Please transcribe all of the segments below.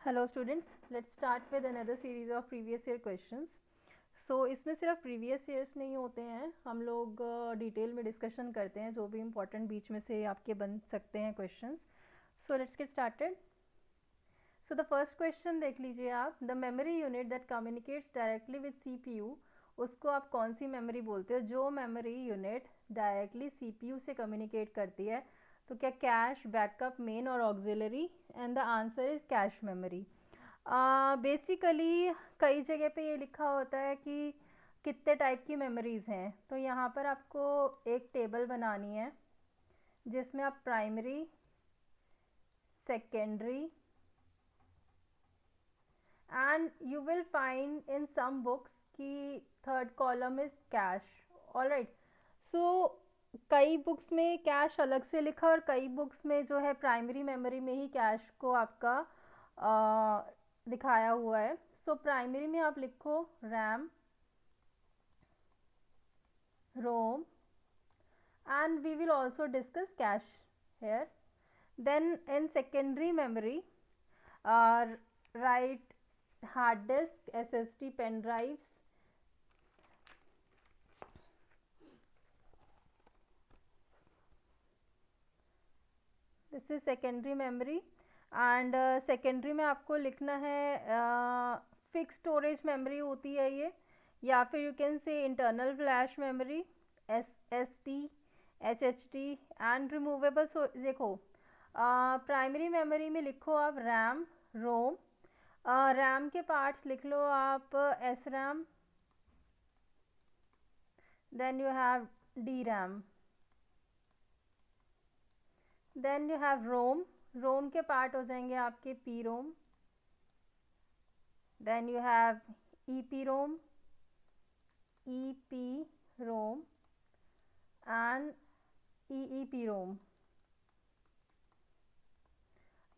Hello students, let's start with another series of previous year questions. So इसमें सिर्फ previous years नहीं होते हैं, हम लोग डिटेल में डिस्कशन करते हैं जो भी इंपॉर्टेंट बीच में से आपके बन सकते हैं questions. So let's get started. So the first question देख लीजिए आप। The memory unit that communicates directly with CPU, उसको आप कौन सी मेमोरी बोलते हो? जो मेमोरी यूनिट डायरेक्टली सीपीयू से कम्युनिकेट करती है। तो क्या कैश, बैकअप, मेन और auxiliary? And the answer is cache memory. Basically कई जगह पे ये लिखा होता है कि कितने टाइप की मेमोरीज़ हैं, तो यहाँ पर आपको एक टेबल बनानी है जिसमें आप primary, secondary, and you will find in some books कि third column is cash. Alright. So कई बुक्स में कैश अलग से लिखा और कई बुक्स में जो है प्राइमरी मेमोरी में ही कैश को आपका दिखाया हुआ है। सो प्राइमरी में आप लिखो RAM, ROM, and we will also discuss cache here. Then in secondary memory, write hard disk, SSD, pen drives. This is secondary memory. And secondary में आपको लिखना है फिक्स स्टोरेज मेमोरी होती है ये, या फिर you can say internal flash memory, SSD, HHD and removable. देखो प्राइमरी मेमोरी में लिखो आप रैम, रोम। रैम के पार्ट्स लिख लो आप S RAM, then you have D RAM, then you have ROM. ROM के पार्ट हो जाएंगे आपके P ROM, then you have E P ROM, E P ROM and E E P ROM.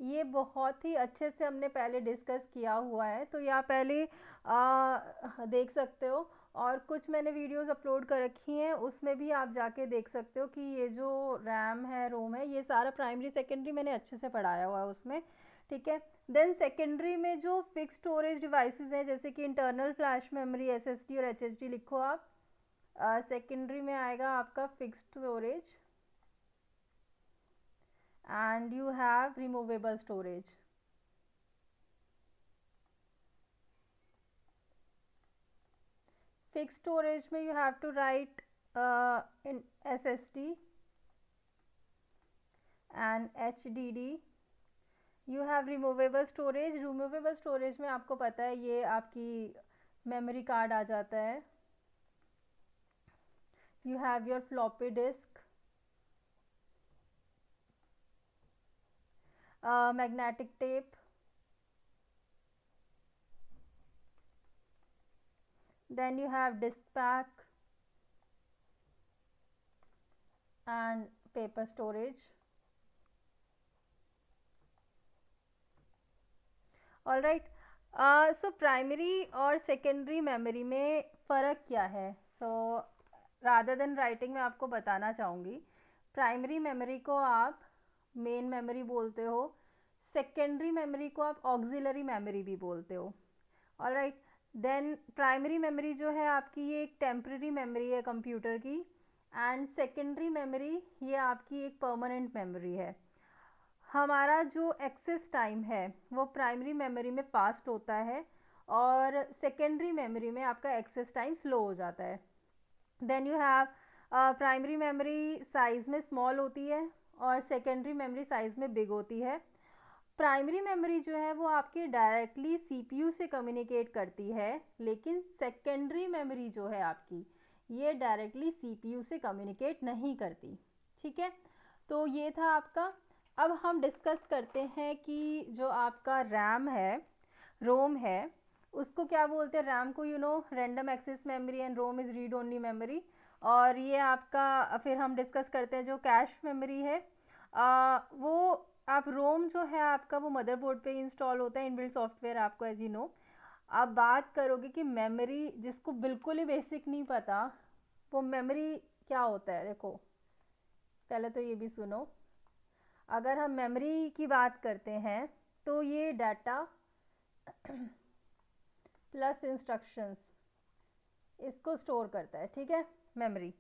ये बहुत ही अच्छे से हमने पहले डिस्कस किया हुआ है, तो ये आप पहले देख सकते हो। और कुछ मैंने वीडियोस अपलोड कर रखी हैं, उसमें भी आप जाके देख सकते हो कि ये जो रैम है, रोम है, ये सारा प्राइमरी सेकेंडरी मैंने अच्छे से पढ़ाया हुआ है उसमें। ठीक है। देन सेकेंडरी में जो फिक्स स्टोरेज डिवाइसेस हैं जैसे कि इंटरनल फ्लैश मेमोरी, SSD और HHD लिखो आप। सेकेंडरी में आएगा आपका fixed storage and you have removable storage. Fixed storage में you have to write in SSD and HDD. You have removable storage. Removable storage में आपको पता है ये आपकी memory card आ जाता है. You have your floppy disk, magnetic tape, then you have disk pack and paper storage. All right. So primary और secondary memory में फ़र्क क्या है? सो रादर देन राइटिंग मैं आपको बताना चाहूँगी। प्राइमरी मेमोरी को आप मेन मेमोरी बोलते हो, सेकेंडरी मेमोरी को आप ऑक्सिलरी मेमोरी भी बोलते हो। All right. Then primary memory जो है आपकी ये एक टेम्प्रेरी मेमोरी है कंप्यूटर की, एंड सेकेंडरी मेमोरी ये आपकी एक परमानेंट मेमोरी है। हमारा जो एक्सेस टाइम है वो प्राइमरी मेमोरी में फास्ट होता है और सेकेंडरी मेमोरी में आपका एक्सेस टाइम स्लो हो जाता है। Then you have primary memory size में स्मॉल होती है और सेकेंडरी मेमोरी साइज़ में बिग होती है। प्राइमरी मेमोरी जो है वो आपके डायरेक्टली सीपीयू से कम्युनिकेट करती है, लेकिन सेकेंडरी मेमोरी जो है आपकी ये डायरेक्टली सीपीयू से कम्युनिकेट नहीं करती। ठीक है, तो ये था आपका। अब हम डिस्कस करते हैं कि जो आपका रैम है, रोम है, उसको क्या बोलते हैं? रैम को random access memory and ROM is read only memory. और ये आपका फिर हम डिस्कस करते हैं जो कैश मेमोरी है, वो आप रोम जो है आपका वो मदरबोर्ड पे इंस्टॉल होता है, इनबिल्ट सॉफ्टवेयर आपको एज यू नो। आप बात करोगे कि मेमोरी, जिसको बिल्कुल ही बेसिक नहीं पता वो मेमोरी क्या होता है, देखो पहले तो ये भी सुनो। अगर हम मेमोरी की बात करते हैं तो ये डाटा प्लस इंस्ट्रक्शंस, इसको स्टोर करता है, ठीक है, मेमोरी।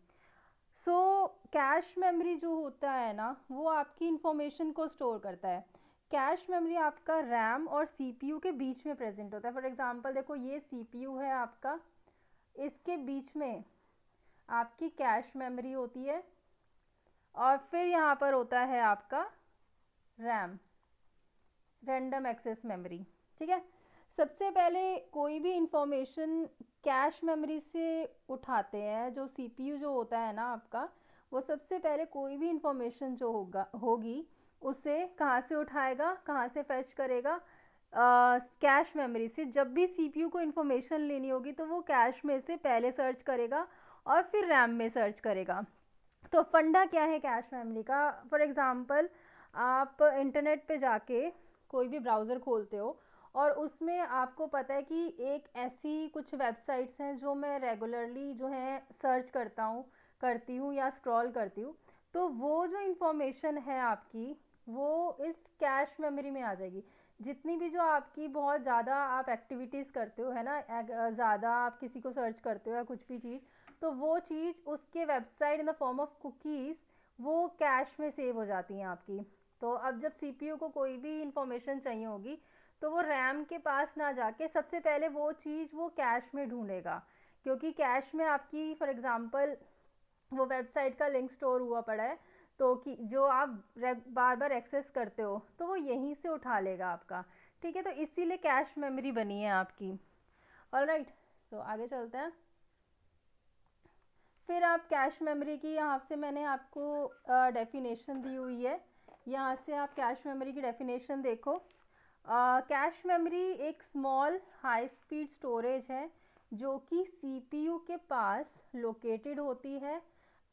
सो कैश मेमोरी जो होता है ना, वो आपकी इंफॉर्मेशन को स्टोर करता है। कैश मेमोरी आपका रैम और सीपीयू के बीच में प्रेजेंट होता है। फॉर एग्जांपल देखो, ये सीपीयू है आपका, इसके बीच में आपकी कैश मेमोरी होती है, और फिर यहाँ पर होता है आपका रैम, रैंडम एक्सेस मेमोरी, ठीक है। सबसे पहले कोई भी इंफॉर्मेशन कैश मेमोरी से उठाते हैं, जो सीपीयू जो होता है ना आपका, वो सबसे पहले कोई भी इंफॉर्मेशन जो होगी उसे कहाँ से उठाएगा, कहाँ से फैच करेगा, कैश मेमोरी से। जब भी सीपीयू को इंफॉर्मेशन लेनी होगी तो वो कैश में से पहले सर्च करेगा और फिर रैम में सर्च करेगा। तो फंडा क्या है कैश मेमोरी का? फॉर एग्जांपल आप इंटरनेट पे जाके कोई भी ब्राउज़र खोलते हो और उसमें आपको पता है कि एक ऐसी कुछ वेबसाइट्स हैं जो मैं रेगुलरली जो है सर्च करती हूँ या स्क्रॉल करती हूँ, तो वो जो इंफॉर्मेशन है आपकी, वो इस कैश मेमोरी में आ जाएगी। जितनी भी जो आपकी बहुत ज़्यादा आप एक्टिविटीज़ करते हो, है ना, ज़्यादा आप किसी को सर्च करते हो या कुछ भी चीज़, तो वो चीज़ उसके website in the form of cookies वो कैश में सेव हो जाती हैं आपकी। तो अब जब सीपीयू को कोई भी इंफॉर्मेशन चाहिए होगी तो वो रैम के पास ना जाके सबसे पहले वो चीज़ वो कैश में ढूंढेगा, क्योंकि कैश में आपकी फॉर एग्जांपल वो वेबसाइट का लिंक स्टोर हुआ पड़ा है, तो कि जो आप बार बार एक्सेस करते हो तो वो यहीं से उठा लेगा आपका, ठीक है। तो इसीलिए कैश मेमोरी बनी है आपकी। ऑलराइट, तो आगे चलते हैं। फिर आप कैश मेमोरी की, यहाँ से मैंने आपको डेफिनेशन दी हुई है, यहाँ से आप कैश मेमोरी की डेफिनेशन देखो। कैश मेमोरी एक स्मॉल हाई स्पीड स्टोरेज है जो कि सीपीयू के पास लोकेटेड होती है,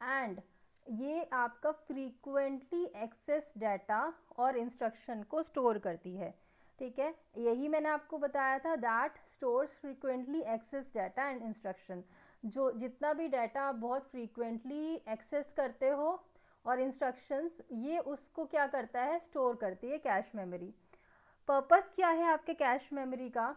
एंड ये आपका फ्रीक्वेंटली एक्सेस डाटा और इंस्ट्रक्शन को स्टोर करती है, ठीक है। यही मैंने आपको बताया था, that stores frequently access data and instruction. जो जितना भी डाटा आप बहुत फ्रीक्वेंटली एक्सेस करते हो और इंस्ट्रक्शंस, ये उसको क्या करता है, स्टोर करती है कैश मेमोरी। पर्पस क्या है आपके कैश मेमोरी का?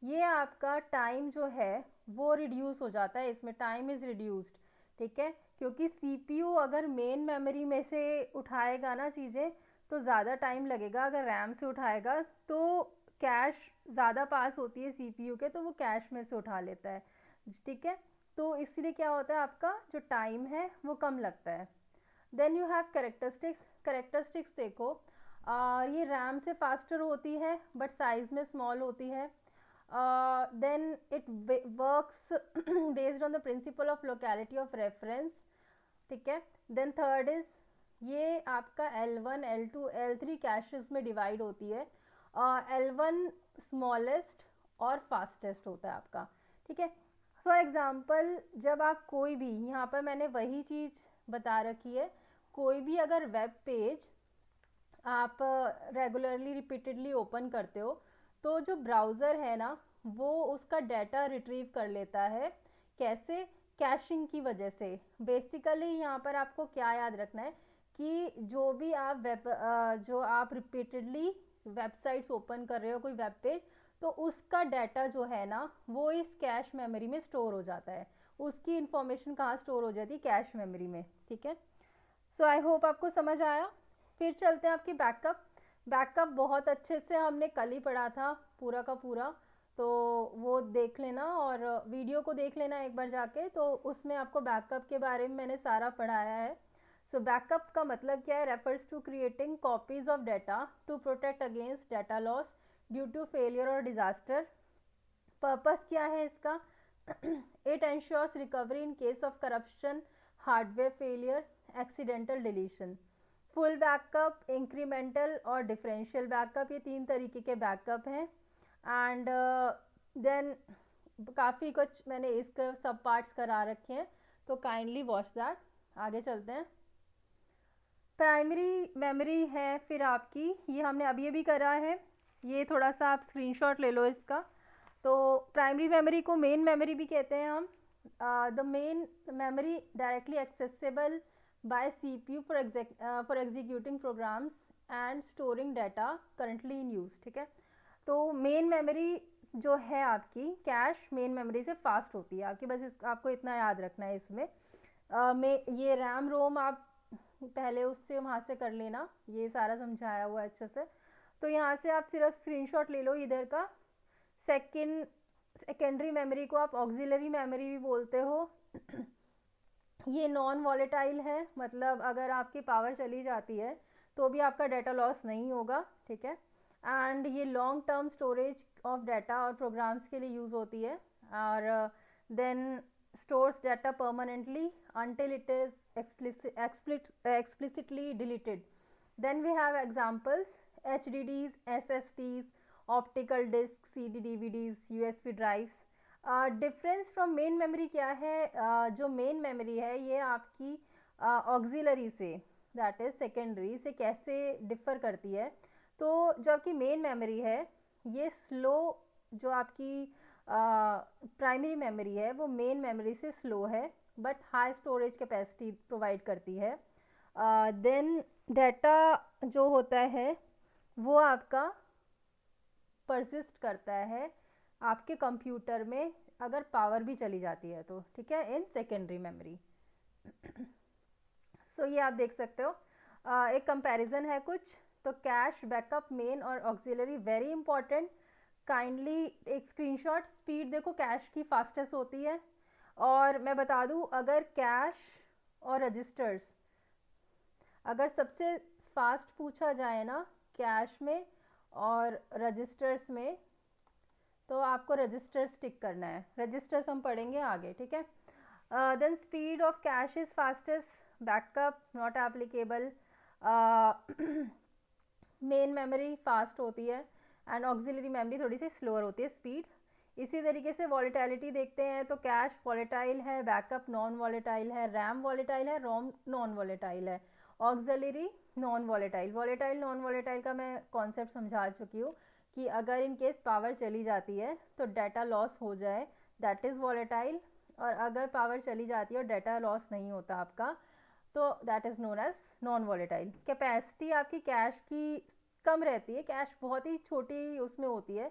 ये आपका टाइम जो है वो रिड्यूस हो जाता है, इसमें टाइम इज़ रिड्यूस्ड, ठीक है। क्योंकि सीपीयू अगर मेन मेमोरी में से उठाएगा ना चीज़ें तो ज़्यादा टाइम लगेगा, अगर रैम से उठाएगा तो कैश ज़्यादा पास होती है सीपीयू के, तो वो कैश में से उठा लेता है, ठीक है। तो इसलिए क्या होता है, आपका जो टाइम है वो कम लगता है। Then you have characteristics. Characteristics देखो, ये रैम से फास्टर होती है बट साइज में स्मॉल होती है। Then it works based on the principle of locality of reference, ठीक है। देन थर्ड इज, ये आपका L1 L2 L3 कैशेस में डिवाइड होती है। L1 स्मॉलेस्ट और फास्टेस्ट होता है आपका, ठीक है। फॉर एग्ज़ाम्पल जब आप कोई भी, यहाँ पर मैंने वही चीज़ बता रखी है, कोई भी अगर वेब पेज आप रेगुलरली रिपीटेडली ओपन करते हो तो जो ब्राउज़र है ना वो उसका डाटा रिट्रीव कर लेता है। कैसे? कैशिंग की वजह से। बेसिकली यहाँ पर आपको क्या याद रखना है कि जो भी आप जो आप रिपीटेडली वेबसाइट्स ओपन कर रहे हो, कोई वेब पेज, तो उसका डाटा जो है ना वो इस कैश मेमोरी में स्टोर हो जाता है। उसकी इंफॉर्मेशन कहाँ स्टोर हो जाती है? कैश मेमोरी में, ठीक है। सो आई होप आपको समझ आया। फिर चलते हैं आपकी बैकअप। बैकअप बहुत अच्छे से हमने कल ही पढ़ा था पूरा का पूरा, तो वो देख लेना और वीडियो को देख लेना एक बार जाके, तो उसमें आपको बैकअप के बारे में मैंने सारा पढ़ाया है। सो बैकअप का मतलब क्या है? Refers to creating copies of data to protect against data loss due to failure और डिजास्टर। पर्पस क्या है इसका? It ensures recovery in case of corruption, hardware failure, accidental deletion. Full backup, incremental और differential backup, ये तीन तरीके के backup हैं। एंड देन काफ़ी कुछ मैंने इसके सब पार्ट्स करा रखे हैं, तो काइंडली वॉच दैट। आगे चलते हैं। प्राइमरी मेमोरी है फिर आपकी, ये हमने अभी करा है, ये थोड़ा सा आप स्क्रीनशॉट ले लो इसका। तो प्राइमरी मेमोरी को मेन मेमोरी भी कहते हैं हम। The main memory directly accessible by CPU for executing programs and storing data currently in use, ठीक है। तो मेन मेमोरी जो है आपकी कैश मेन मेमोरी से फास्ट होती है आपकी, बस आपको इतना याद रखना है इसमें। में ये रैम रोम आप पहले उससे वहाँ से कर लेना, ये सारा समझाया हुआ है अच्छे से। तो यहाँ से आप सिर्फ स्क्रीनशॉट ले लो इधर का। सेकेंडरी मेमोरी को आप ऑक्सिलरी मेमोरी भी बोलते हो। ये नॉन वॉलेटाइल है, मतलब अगर आपकी पावर चली जाती है तो भी आपका डाटा लॉस नहीं होगा, ठीक है। एंड ये long term storage of data और प्रोग्राम्स के लिए यूज़ होती है। और then stores data permanently until it is explicitly deleted. Then we have examples: HDDs, SSDs, optical discs, CD DVDs, USB drives. Difference from main memory क्या है? जो main memory है ये आपकी ऑक्सिलरी से, दैट इज सेकेंडरी से कैसे differ करती है? तो जो आपकी मेन मेमोरी है ये स्लो, जो आपकी प्राइमरी मेमोरी है वो मेन मेमोरी से स्लो है but high storage capacity provide करती है। देन डाटा जो होता है वो आपका परसिस्ट करता है आपके कंप्यूटर में अगर पावर भी चली जाती है तो, ठीक है, इन सेकेंडरी मेमोरी। सो ये आप देख सकते हो। एक कंपैरिजन है कुछ, तो कैश, बैकअप, मेन और ऑक्सिलरी वेरी इंपॉर्टेंट। काइंडली एक स्क्रीनशॉट। स्पीड देखो कैश की फास्टेस्ट होती है, और मैं बता दूं अगर कैश और रजिस्टर्स, अगर सबसे फास्ट पूछा जाए ना कैश में और रजिस्टर्स में, तो आपको रजिस्टर्स टिक करना है। रजिस्टर्स हम पढ़ेंगे आगे, ठीक है। Then speed of cache is fastest, backup not applicable, main memory fast होती है एंड ऑक्सिलरी मेमोरी थोड़ी सी स्लोअर होती है स्पीड। इसी तरीके से वॉलेटिलिटी देखते हैं तो कैश वॉलेटाइल है, बैकअप नॉन वॉलेटाइल है, रैम वॉलेटाइल है, रोम नॉन वॉलेटाइल है, auxiliary non volatile. Volatile non volatile का मैं कॉन्सेप्ट समझा चुकी हूँ कि अगर इन केस पावर चली जाती है तो डाटा लॉस हो जाए, दैट इज़ वॉलेटाइल। और अगर पावर चली जाती है और डाटा लॉस नहीं होता आपका, तो that is known as non volatile. Capacity आपकी कैश की कम रहती है, कैश बहुत ही छोटी उसमें होती है,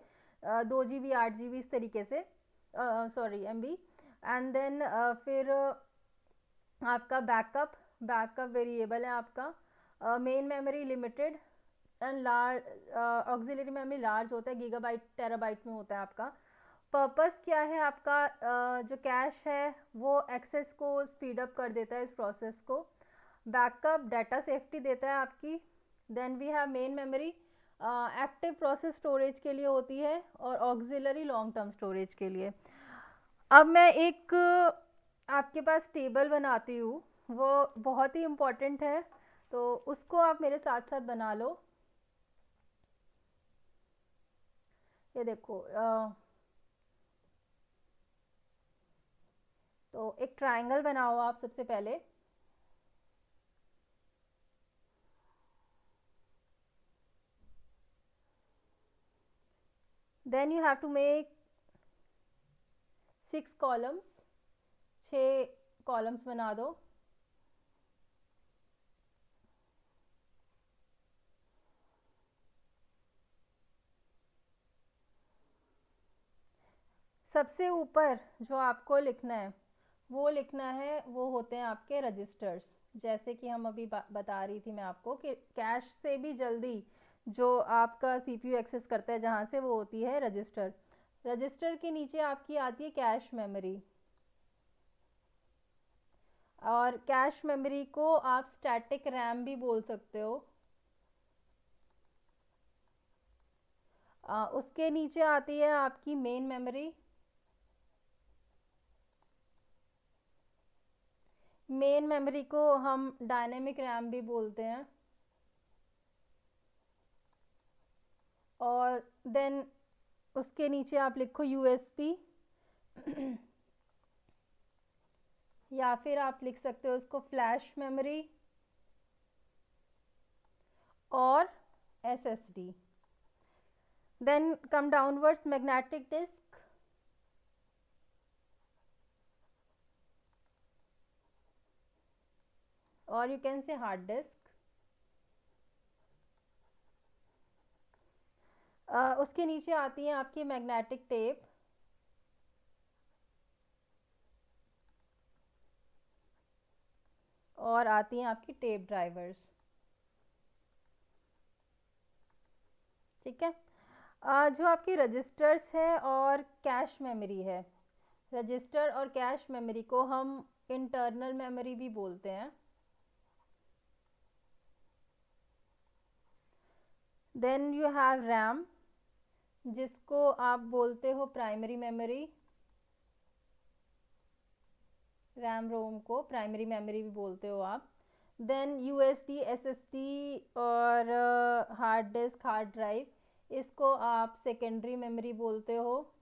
2 GB 8 GB इस तरीके से, सॉरी MB। एंड देन फिर आपका बैकअप वेरिएबल है आपका। Main memory limited and large, auxiliary memory large होता है, गीगाबाइट टेराबाइट में होता है आपका। पर्पस क्या है आपका? जो कैश है वो एक्सेस को स्पीड अप कर देता है इस प्रोसेस को। बैकअप डाटा सेफ्टी देता है आपकी। Then we have main memory active process storage के लिए होती है, और ऑक्सिलरी लॉन्ग टर्म स्टोरेज के लिए। अब मैं एक आपके पास टेबल बनाती हूँ, वो बहुत ही इम्पोर्टेंट है, तो उसको आप मेरे साथ साथ बना लो। ये देखो, तो एक ट्रायंगल बनाओ आप सबसे पहले। Then you have to make 6 columns, 6 columns बना दो। सबसे ऊपर जो आपको लिखना है वो लिखना है, वो होते हैं आपके रजिस्टर्स। जैसे कि हम अभी बता रही थी मैं आपको कि कैश से भी जल्दी जो आपका सीपीयू एक्सेस करता है जहाँ से, वो होती है रजिस्टर। रजिस्टर के नीचे आपकी आती है कैश मेमोरी, और कैश मेमोरी को आप स्टैटिक रैम भी बोल सकते हो। उसके नीचे आती है आपकी मेन मेमोरी। मेन मेमोरी को हम डायनेमिक रैम भी बोलते हैं। और देन उसके नीचे आप लिखो यूएसबी या फिर आप लिख सकते हो उसको फ्लैश मेमोरी और SSD. Then come downwards, magnetic disk, और you can say hard disk. उसके नीचे आती है आपकी मैग्नेटिक टेप, और आती हैं आपकी टेप ड्राइवर्स। ठीक है। जो आपकी रजिस्टर्स है और कैश मेमोरी है, रजिस्टर और कैश मेमोरी को हम इंटरनल मेमोरी भी बोलते हैं। देन यू हैव रैम, जिसको आप बोलते हो प्राइमरी मेमोरी, रैम रोम को प्राइमरी मेमोरी भी बोलते हो आप। देन यूएसडी, एसएसडी और हार्ड डिस्क, हार्ड ड्राइव, इसको आप सेकेंडरी मेमोरी बोलते हो।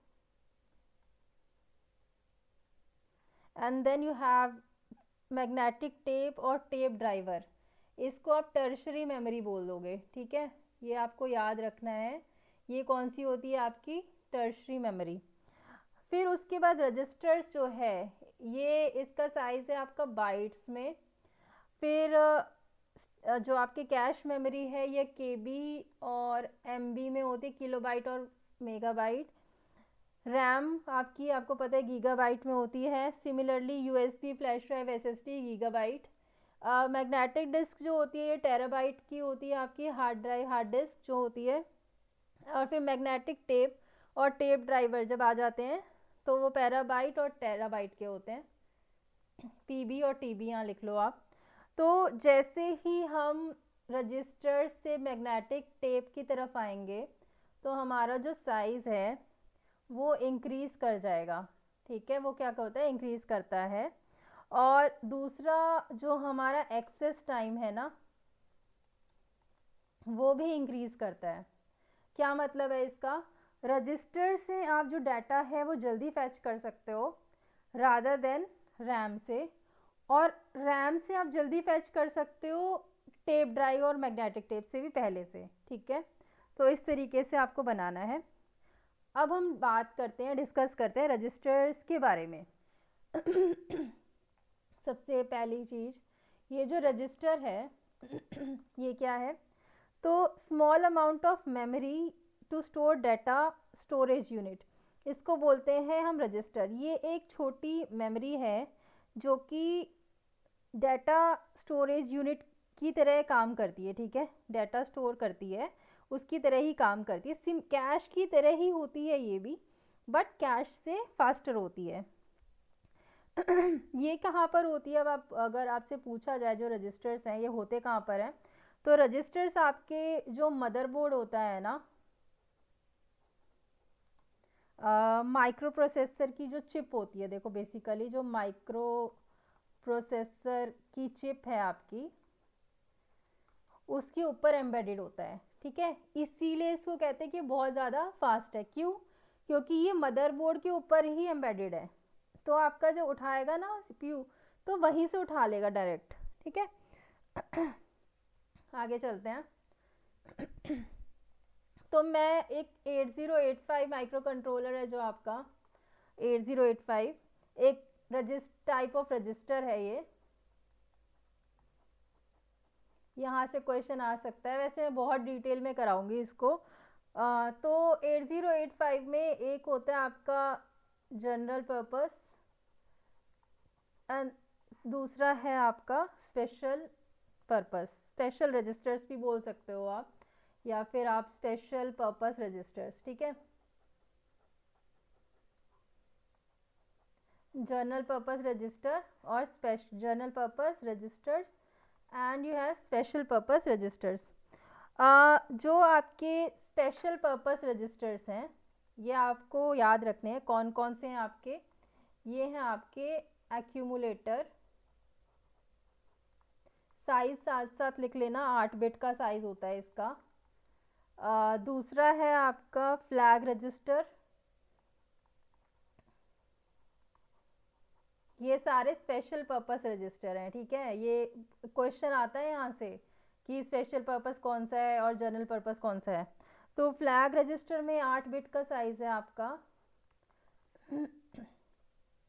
And then you have magnetic tape और टेप ड्राइवर, इसको आप टर्शरी मेमोरी बोल दोगे। ठीक है, ये आपको याद रखना है, ये कौन सी होती है आपकी टर्शरी मेमोरी। फिर उसके बाद रजिस्टर्स जो है, ये इसका साइज़ है आपका बाइट्स में। फिर जो आपकी कैश मेमोरी है ये केबी और एमबी में होती है, किलोबाइट और मेगाबाइट। रैम आपकी, आपको पता है, गीगाबाइट में होती है। Similarly USB, flash drive, SSD, gigabyte. Magnetic disk जो होती है ये टेराबाइट की होती है आपकी, हार्ड ड्राइव, हार्ड डिस्क जो होती है। और फिर मैग्नेटिक टेप और टेप ड्राइवर जब आ जाते हैं तो वो पेराबाइट और टेराबाइट के होते हैं, पीबी और टीबी यहाँ लिख लो आप। तो जैसे ही हम रजिस्टर से मैग्नेटिक टेप की तरफ आएंगे तो हमारा जो साइज़ है वो इंक्रीज़ कर जाएगा। ठीक है, वो क्या होता है, इंक्रीज़ करता है। और दूसरा जो हमारा एक्सेस टाइम है ना, वो भी इंक्रीज़ करता है। क्या मतलब है इसका, रजिस्टर से आप जो डाटा है वो जल्दी फैच कर सकते हो रादर देन रैम से, और रैम से आप जल्दी फैच कर सकते हो टेप ड्राइव और मैग्नेटिक टेप से भी पहले से। ठीक है, तो इस तरीके से आपको बनाना है। अब हम बात करते हैं, डिस्कस करते हैं रजिस्टर्स के बारे में। सबसे पहली चीज़, ये जो रजिस्टर है ये क्या है, तो small amount of memory to store data storage unit, इसको बोलते हैं हम रजिस्टर। ये एक छोटी मेमोरी है जो कि डाटा स्टोरेज यूनिट की तरह काम करती है। ठीक है, डाटा स्टोर करती है, उसकी तरह ही काम करती है। सिम कैश की तरह ही होती है ये भी, बट कैश से फास्टर होती है। ये कहाँ पर होती है, अब आप अगर आपसे पूछा जाए जो रजिस्टर्स हैं ये होते कहाँ पर हैं, तो रजिस्टर्स आपके जो मदरबोर्ड होता है ना, माइक्रो प्रोसेसर की जो चिप होती है, देखो बेसिकली जो माइक्रो प्रोसेसर की चिप है आपकी, उसके ऊपर एम्बेडेड होता है। ठीक है, इसीलिए इसको कहते हैं कि बहुत ज़्यादा फास्ट है। क्यों, क्योंकि ये मदरबोर्ड के ऊपर ही एम्बेडेड है, तो आपका जो उठाएगा ना सीपीयू, तो वहीं से उठा लेगा डायरेक्ट। ठीक है, आगे चलते हैं। तो मैं एक 8085 माइक्रो कंट्रोलर है जो आपका 8085, एक टाइप ऑफ रजिस्टर है ये, यहाँ से क्वेश्चन आ सकता है। वैसे मैं बहुत डिटेल में कराऊंगी इसको। तो 8085 में एक होता है आपका जनरल पर्पस, एंड दूसरा है आपका स्पेशल पर्पस। स्पेशल रजिस्टर्स भी बोल सकते हो आप, या फिर आप स्पेशल पर्पस रजिस्टर्स। ठीक है, जनरल पर्पस रजिस्टर और general purpose registers, and you have special purpose registers. जो आपके स्पेशल पर्पस रजिस्टर्स हैं ये आपको याद रखने हैं। कौन कौन से हैं आपके, ये हैं आपके एक्यूमुलेटर, साइज साथ साथ लिख लेना, 8 बिट का साइज होता है इसका। दूसरा है आपका फ्लैग रजिस्टर, ये सारे स्पेशल पर्पस रजिस्टर हैं। ठीक है, ये क्वेश्चन आता है यहाँ से कि स्पेशल पर्पस कौन सा है और जनरल पर्पस कौन सा है। तो फ्लैग रजिस्टर में 8 बिट का साइज है आपका।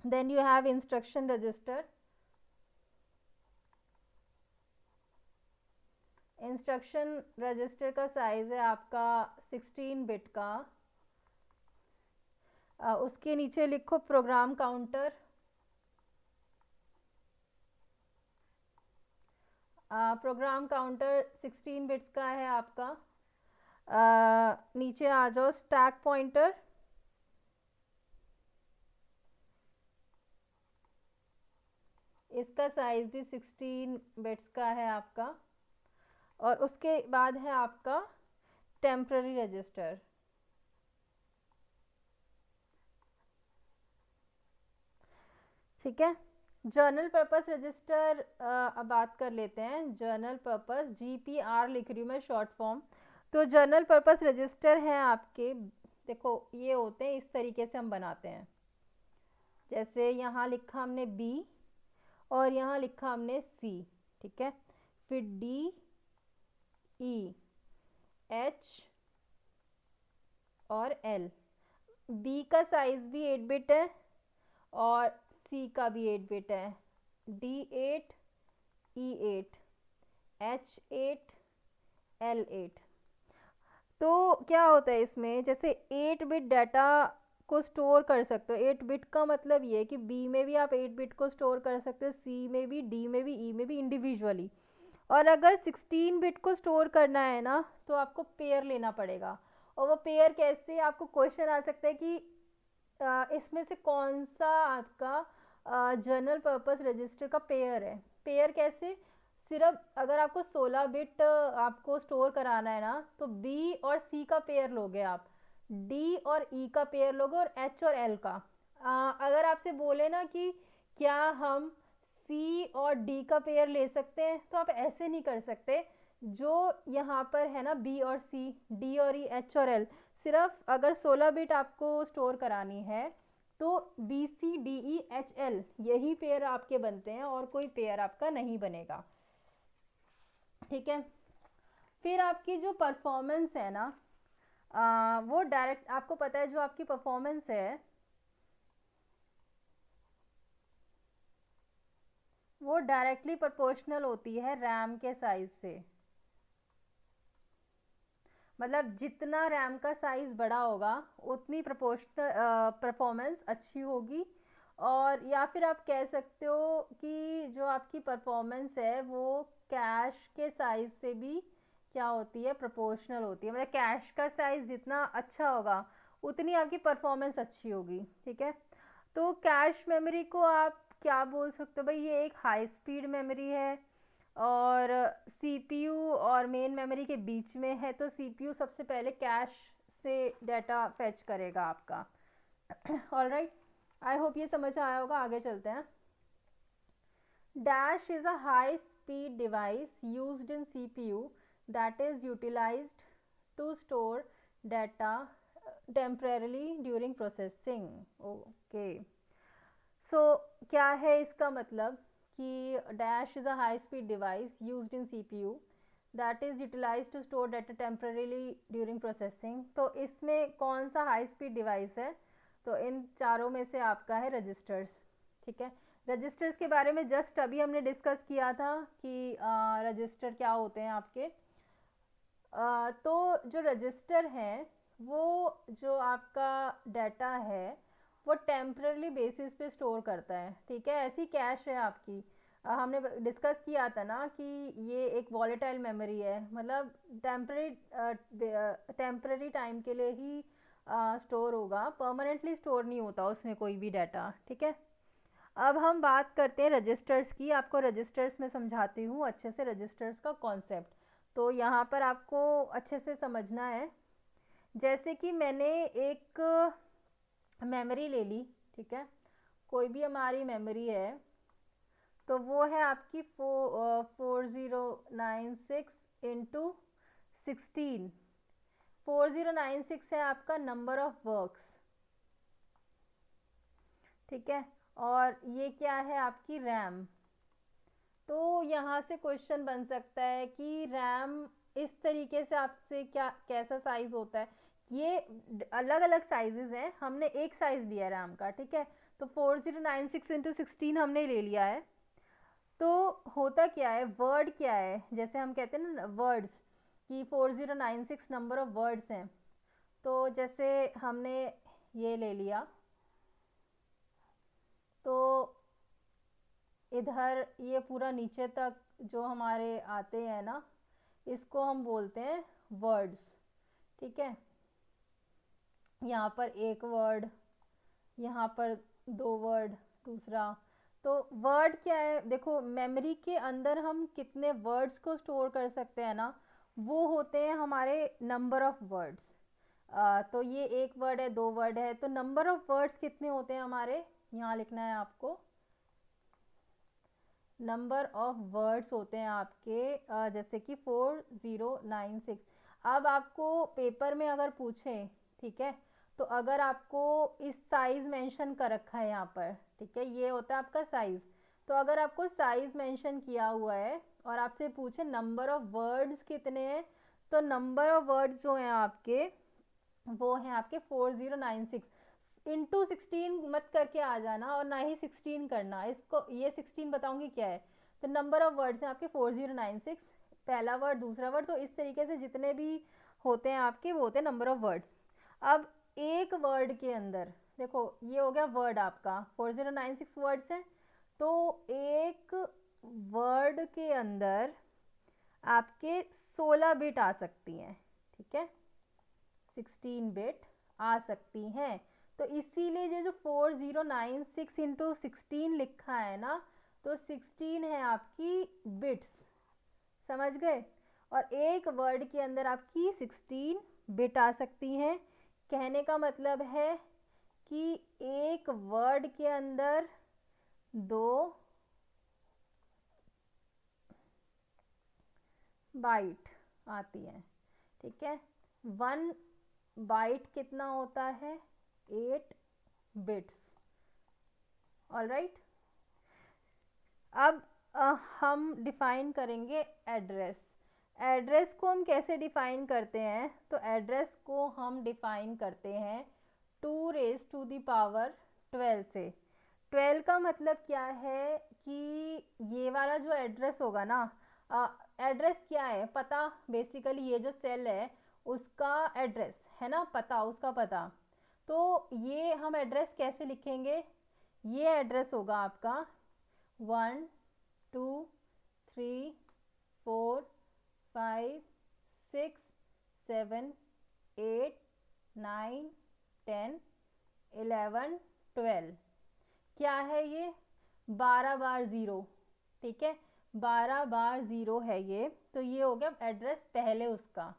Then you have instruction register, instruction register का साइज़ है आपका 16 बिट का। उसके नीचे लिखो program counter. Program counter 16 bits का है आपका। नीचे आ जाओ, स्टैक पॉइंटर। इसका साइज़ भी 16 बिट्स का है आपका। और उसके बाद है आपका टेम्पररी रजिस्टर। ठीक है। जर्नल पर्पस रजिस्टर अब बात कर लेते हैं। जर्नल पर्पस, GPR लिख रही हूँ मैं शॉर्ट फॉर्म। तो जर्नल पर्पस रजिस्टर है आपके, देखो ये होते हैं, इस तरीके से हम बनाते हैं। जैसे यहाँ लिखा हमने B और यहाँ लिखा हमने C, ठीक है। फिर D, E, H और L। B का साइज भी 8 बिट है और C का भी 8 बिट है। D8, E8, H8, L8। तो क्या होता है इसमें, जैसे 8 बिट डाटा को स्टोर कर सकते हो। 8 बिट का मतलब ये है कि बी में भी आप 8 बिट को स्टोर कर सकते हो, सी में भी, डी में भी, ई में भी, इंडिविजुअली। और अगर 16 बिट को स्टोर करना है ना, तो आपको पेयर लेना पड़ेगा। और वो पेयर कैसे, आपको क्वेश्चन आ सकता है कि इसमें से कौन सा आपका जनरल पर्पस रजिस्टर का पेयर है। पेयर कैसे, सिर्फ अगर आपको 16 बिट आपको स्टोर कराना है ना, तो बी और सी का पेयर लोगे आप, डी और ई का पेयर लोगे और एच और एल का। अगर आपसे बोले ना कि क्या हम सी और डी का पेयर ले सकते हैं, तो आप ऐसे नहीं कर सकते। जो यहाँ पर है ना, बी और सी, डी और ई, एच और एल, सिर्फ अगर 16 बिट आपको स्टोर करानी है तो B C D E H L यही पेयर आपके बनते हैं और कोई पेयर आपका नहीं बनेगा। ठीक है। फिर आपकी जो परफॉर्मेंस है ना, वो डायरेक्ट, आपको पता है जो आपकी परफॉर्मेंस है वो डायरेक्टली प्रोपोर्शनल होती है रैम के साइज से। मतलब जितना रैम का साइज़ बड़ा होगा उतनी प्रोपोर्शनल परफॉर्मेंस अच्छी होगी। और या फिर आप कह सकते हो कि जो आपकी परफॉर्मेंस है वो कैश के साइज़ से भी क्या होती है, प्रोपोर्शनल होती है। मतलब कैश का साइज़ जितना अच्छा होगा उतनी आपकी परफॉर्मेंस अच्छी होगी। ठीक है। तो कैश मेमोरी को आप क्या बोल सकते हो भाई, ये एक हाई स्पीड मेमोरी है और सीपीयू और मेन मेमोरी के बीच में है। तो सीपीयू सबसे पहले कैश से डाटा फेच करेगा आपका। ऑलराइट, आई होप ये समझ आया होगा। आगे चलते हैं। Dash is a high speed device used in CPU that is utilized to store data temporarily during processing. Okay, so क्या है इसका मतलब कि dash is a high speed device used in CPU that is utilized to store data temporarily during processing. तो इसमें कौन सा high speed device है, तो इन चारों में से आपका है रजिस्टर्स। ठीक है। रजिस्टर्स के बारे में जस्ट अभी हमने डिस्कस किया था कि रजिस्टर क्या होते हैं आपके। तो जो रजिस्टर है वो जो आपका डाटा है वो टेम्पररी बेसिस पे स्टोर करता है। ठीक है। ऐसी कैश है आपकी। हमने डिस्कस किया था ना कि ये एक वॉलेटाइल मेमोरी है, मतलब टेम्पररी टाइम के लिए ही स्टोर होगा, परमानेंटली स्टोर नहीं होता उसमें कोई भी डाटा। ठीक है। अब हम बात करते हैं रजिस्टर्स की। आपको रजिस्टर्स में समझाती हूँ अच्छे से रजिस्टर्स का कॉन्सेप्ट। तो यहाँ पर आपको अच्छे से समझना है। जैसे कि मैंने एक मेमोरी ले ली, ठीक है, कोई भी हमारी मेमोरी है, तो वो है आपकी 4096 इंटू 16। 4096 है आपका नंबर ऑफ वर्क्स। ठीक है। और ये क्या है आपकी रैम। तो यहाँ से क्वेश्चन बन सकता है कि रैम इस तरीके से आपसे क्या, कैसा साइज होता है। ये अलग अलग साइजेस हैं, हमने एक साइज लिया है रैम का। ठीक है। तो 4096 इंटू 16 हमने ले लिया है। तो होता क्या है, वर्ड क्या है, जैसे हम कहते हैं ना वर्ड्स कि 4096 नंबर ऑफ वर्ड्स हैं। तो जैसे हमने ये ले लिया, तो इधर ये पूरा नीचे तक जो हमारे आते हैं ना, इसको हम बोलते हैं वर्ड्स। ठीक है, यहाँ पर एक वर्ड, यहाँ पर दो वर्ड, दूसरा। तो वर्ड क्या है, देखो मेमोरी के अंदर हम कितने वर्ड्स को स्टोर कर सकते हैं ना, वो होते हैं हमारे नंबर ऑफ वर्ड्स। तो ये एक वर्ड है, दो वर्ड है, तो नंबर ऑफ वर्ड्स कितने होते हैं हमारे, यहाँ लिखना है आपको। नंबर ऑफ वर्ड्स होते हैं आपके जैसे कि 4096। अब आपको पेपर में अगर पूछें, ठीक है, तो अगर आपको इस साइज मेंशन कर रखा है यहाँ पर, ठीक है, ये होता है आपका साइज। तो अगर आपको साइज मेंशन किया हुआ है और आपसे पूछे नंबर ऑफ वर्ड्स कितने हैं, तो नंबर ऑफ वर्ड्स जो हैं आपके, वो हैं आपके 4096। इंटू 16 मत करके आ जाना और ना ही 16 करना, इसको ये 16 बताऊंगी क्या है। तो नंबर ऑफ वर्ड्स हैं आपके 4096, पहला वर्ड दूसरा वर्ड, तो इस तरीके से जितने भी होते हैं आपके वो होते हैं नंबर ऑफ वर्ड्स। अब एक वर्ड के अंदर देखो, ये हो गया वर्ड आपका, 4096 वर्ड्स हैं, तो एक वर्ड के अंदर आपके 16 बिट आ सकती हैं। ठीक है, 16 बिट आ सकती हैं। तो इसीलिए ये जो 4096 इंटू 16 लिखा है ना, तो 16 है आपकी बिट्स, समझ गए। और एक वर्ड के अंदर आपकी 16 बिट आ सकती हैं। कहने का मतलब है कि एक वर्ड के अंदर दो बाइट आती हैं। ठीक है, 1 बाइट कितना होता है, 8 बिट्स। ऑलराइट, अब हम डिफाइन करेंगे एड्रेस। एड्रेस को हम कैसे डिफाइन करते हैं, तो एड्रेस को हम डिफाइन करते हैं 2 रेज टू द पावर 12 से। 12 का मतलब क्या है कि ये वाला जो एड्रेस होगा ना, एड्रेस क्या है, पता, बेसिकली ये जो सेल है उसका एड्रेस है ना, पता, उसका पता। तो ये हम एड्रेस कैसे लिखेंगे, ये एड्रेस होगा आपका 1 2 3 4 5 6 7 8 9 10 11 12। क्या है ये, 12 बार ज़ीरो। ठीक है, 12 बार ज़ीरो है ये, तो ये हो गया एड्रेस पहले उसका।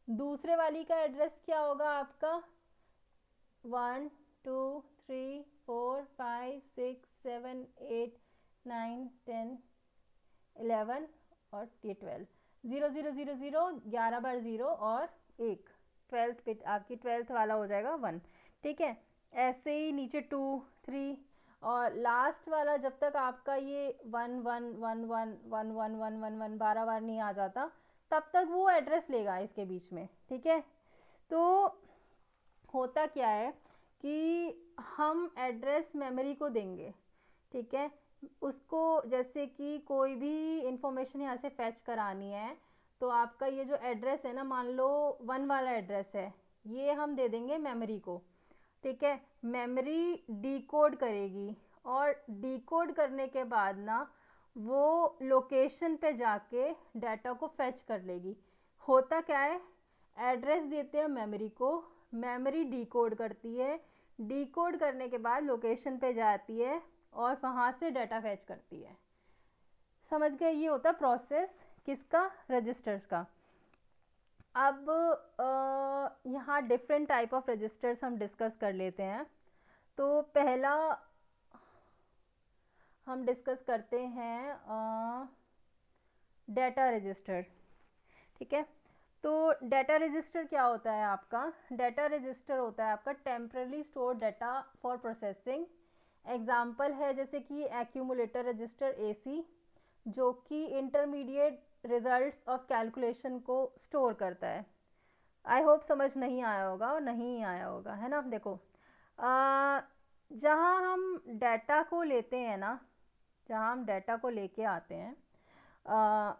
दूसरे वाली का एड्रेस क्या होगा आपका, 1 2 3 4 5 6 7 8 9 10 11 और ये 12। 0 0 0 0, 11 बार ज़ीरो और एक, 12th बिट आपकी 12th वाला हो जाएगा 1। ठीक है, ऐसे ही नीचे 2 3 और लास्ट वाला जब तक आपका ये 1 1 1 1 1 1 1 1 1 12 बार नहीं आ जाता, तब तक वो एड्रेस लेगा इसके बीच में। ठीक है, तो होता क्या है कि हम एड्रेस मेमोरी को देंगे। ठीक है, उसको जैसे कि कोई भी इंफॉर्मेशन यहाँ से फैच करानी है, तो आपका ये जो एड्रेस है ना, मान लो 1 वाला एड्रेस है, ये हम दे देंगे मेमोरी को। ठीक है, मेमोरी डिकोड करेगी और डिकोड करने के बाद ना वो लोकेशन पे जाके डाटा को फैच कर लेगी। होता क्या है, एड्रेस देते हैं मेमोरी को, मेमोरी डिकोड करती है, डिकोड करने के बाद लोकेशन पे जाती है और वहाँ से डाटा फैच करती है। समझ गए, ये होता है प्रोसेस किसका, रजिस्टर्स का। अब यहाँ डिफरेंट टाइप ऑफ रजिस्टर्स हम डिस्कस कर लेते हैं। तो पहला हम डिस्कस करते हैं डाटा रजिस्टर। ठीक है, तो डाटा रजिस्टर क्या होता है आपका, डाटा रजिस्टर होता है आपका temporarily store data for processing. Example है जैसे कि एक्यूमुलेटर रजिस्टर एसी, जो कि इंटरमीडिएट रिजल्ट्स ऑफ कैलकुलेशन को स्टोर करता है। आई होप समझ नहीं आया होगा, और नहीं आया होगा, है ना। देखो, जहाँ हम डाटा को लेते हैं ना, जहाँ हम डाटा को लेके आते हैं।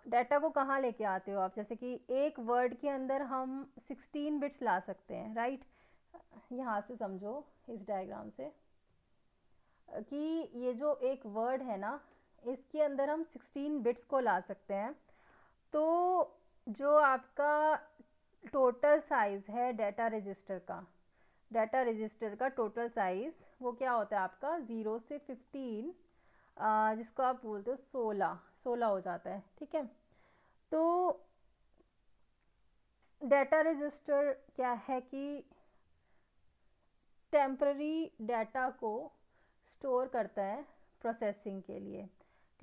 डाटा को कहाँ लेके आते हो आप, जैसे कि एक वर्ड के अंदर हम 16 बिट्स ला सकते हैं, राइट। यहाँ से समझो इस डायग्राम से कि ये जो एक वर्ड है ना, इसके अंदर हम 16 बिट्स को ला सकते हैं। तो जो आपका टोटल साइज़ है डाटा रजिस्टर का टोटल साइज़ वो क्या होता है आपका, 0 से 15, जिसको आप बोलते हो 16 हो जाता है, ठीक है। तो डाटा रजिस्टर क्या है कि टेम्पररी डाटा को स्टोर करता है प्रोसेसिंग के लिए,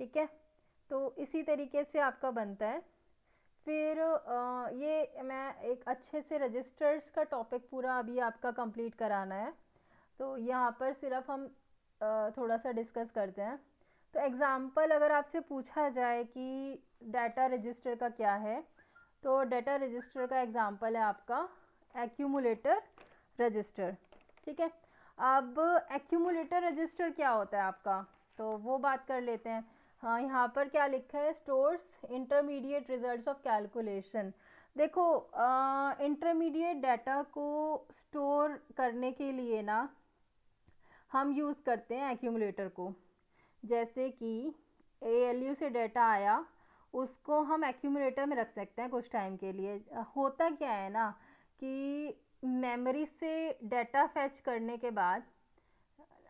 ठीक है। तो इसी तरीके से आपका बनता है। फिर ये मैं एक अच्छे से रजिस्टर्स का टॉपिक पूरा अभी आपका कंप्लीट कराना है, तो यहाँ पर सिर्फ हम थोड़ा सा डिस्कस करते हैं। तो एग्ज़ाम्पल अगर आपसे पूछा जाए कि डाटा रजिस्टर का क्या है, तो डाटा रजिस्टर का एग्ज़ाम्पल है आपका एक्यूमुलेटर रजिस्टर, ठीक है। अब एक्यूमुलेटर रजिस्टर क्या होता है आपका, तो वो बात कर लेते हैं। हाँ, यहाँ पर क्या लिखा है, stores intermediate results of calculation. देखो इंटरमीडिएट डाटा को स्टोर करने के लिए ना हम यूज़ करते हैं एक्यूमुलेटर को। जैसे कि ALU से डाटा आया, उसको हम एक्यूमुलेटर में रख सकते हैं कुछ टाइम के लिए। होता क्या है ना कि मेमोरी से डाटा फैच करने के बाद,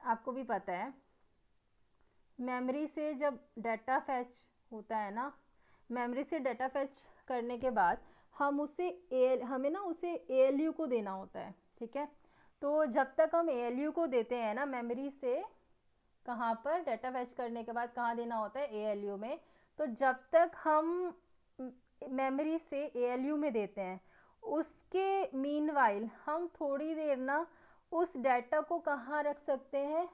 आपको भी पता है मेमोरी से जब डाटा फैच होता है ना, मेमोरी से डाटा फैच करने के बाद हमें ना उसे ALU को देना होता है, ठीक है। तो जब तक हम ALU को देते हैं ना मेमोरी से, कहाँ पर डाटा फैच करने के बाद कहाँ देना होता है, ALU में। तो जब तक हम मेमोरी से ALU में देते हैं, उसके मीनवाइल हम थोड़ी देर ना उस डाटा को कहाँ रख सकते हैं,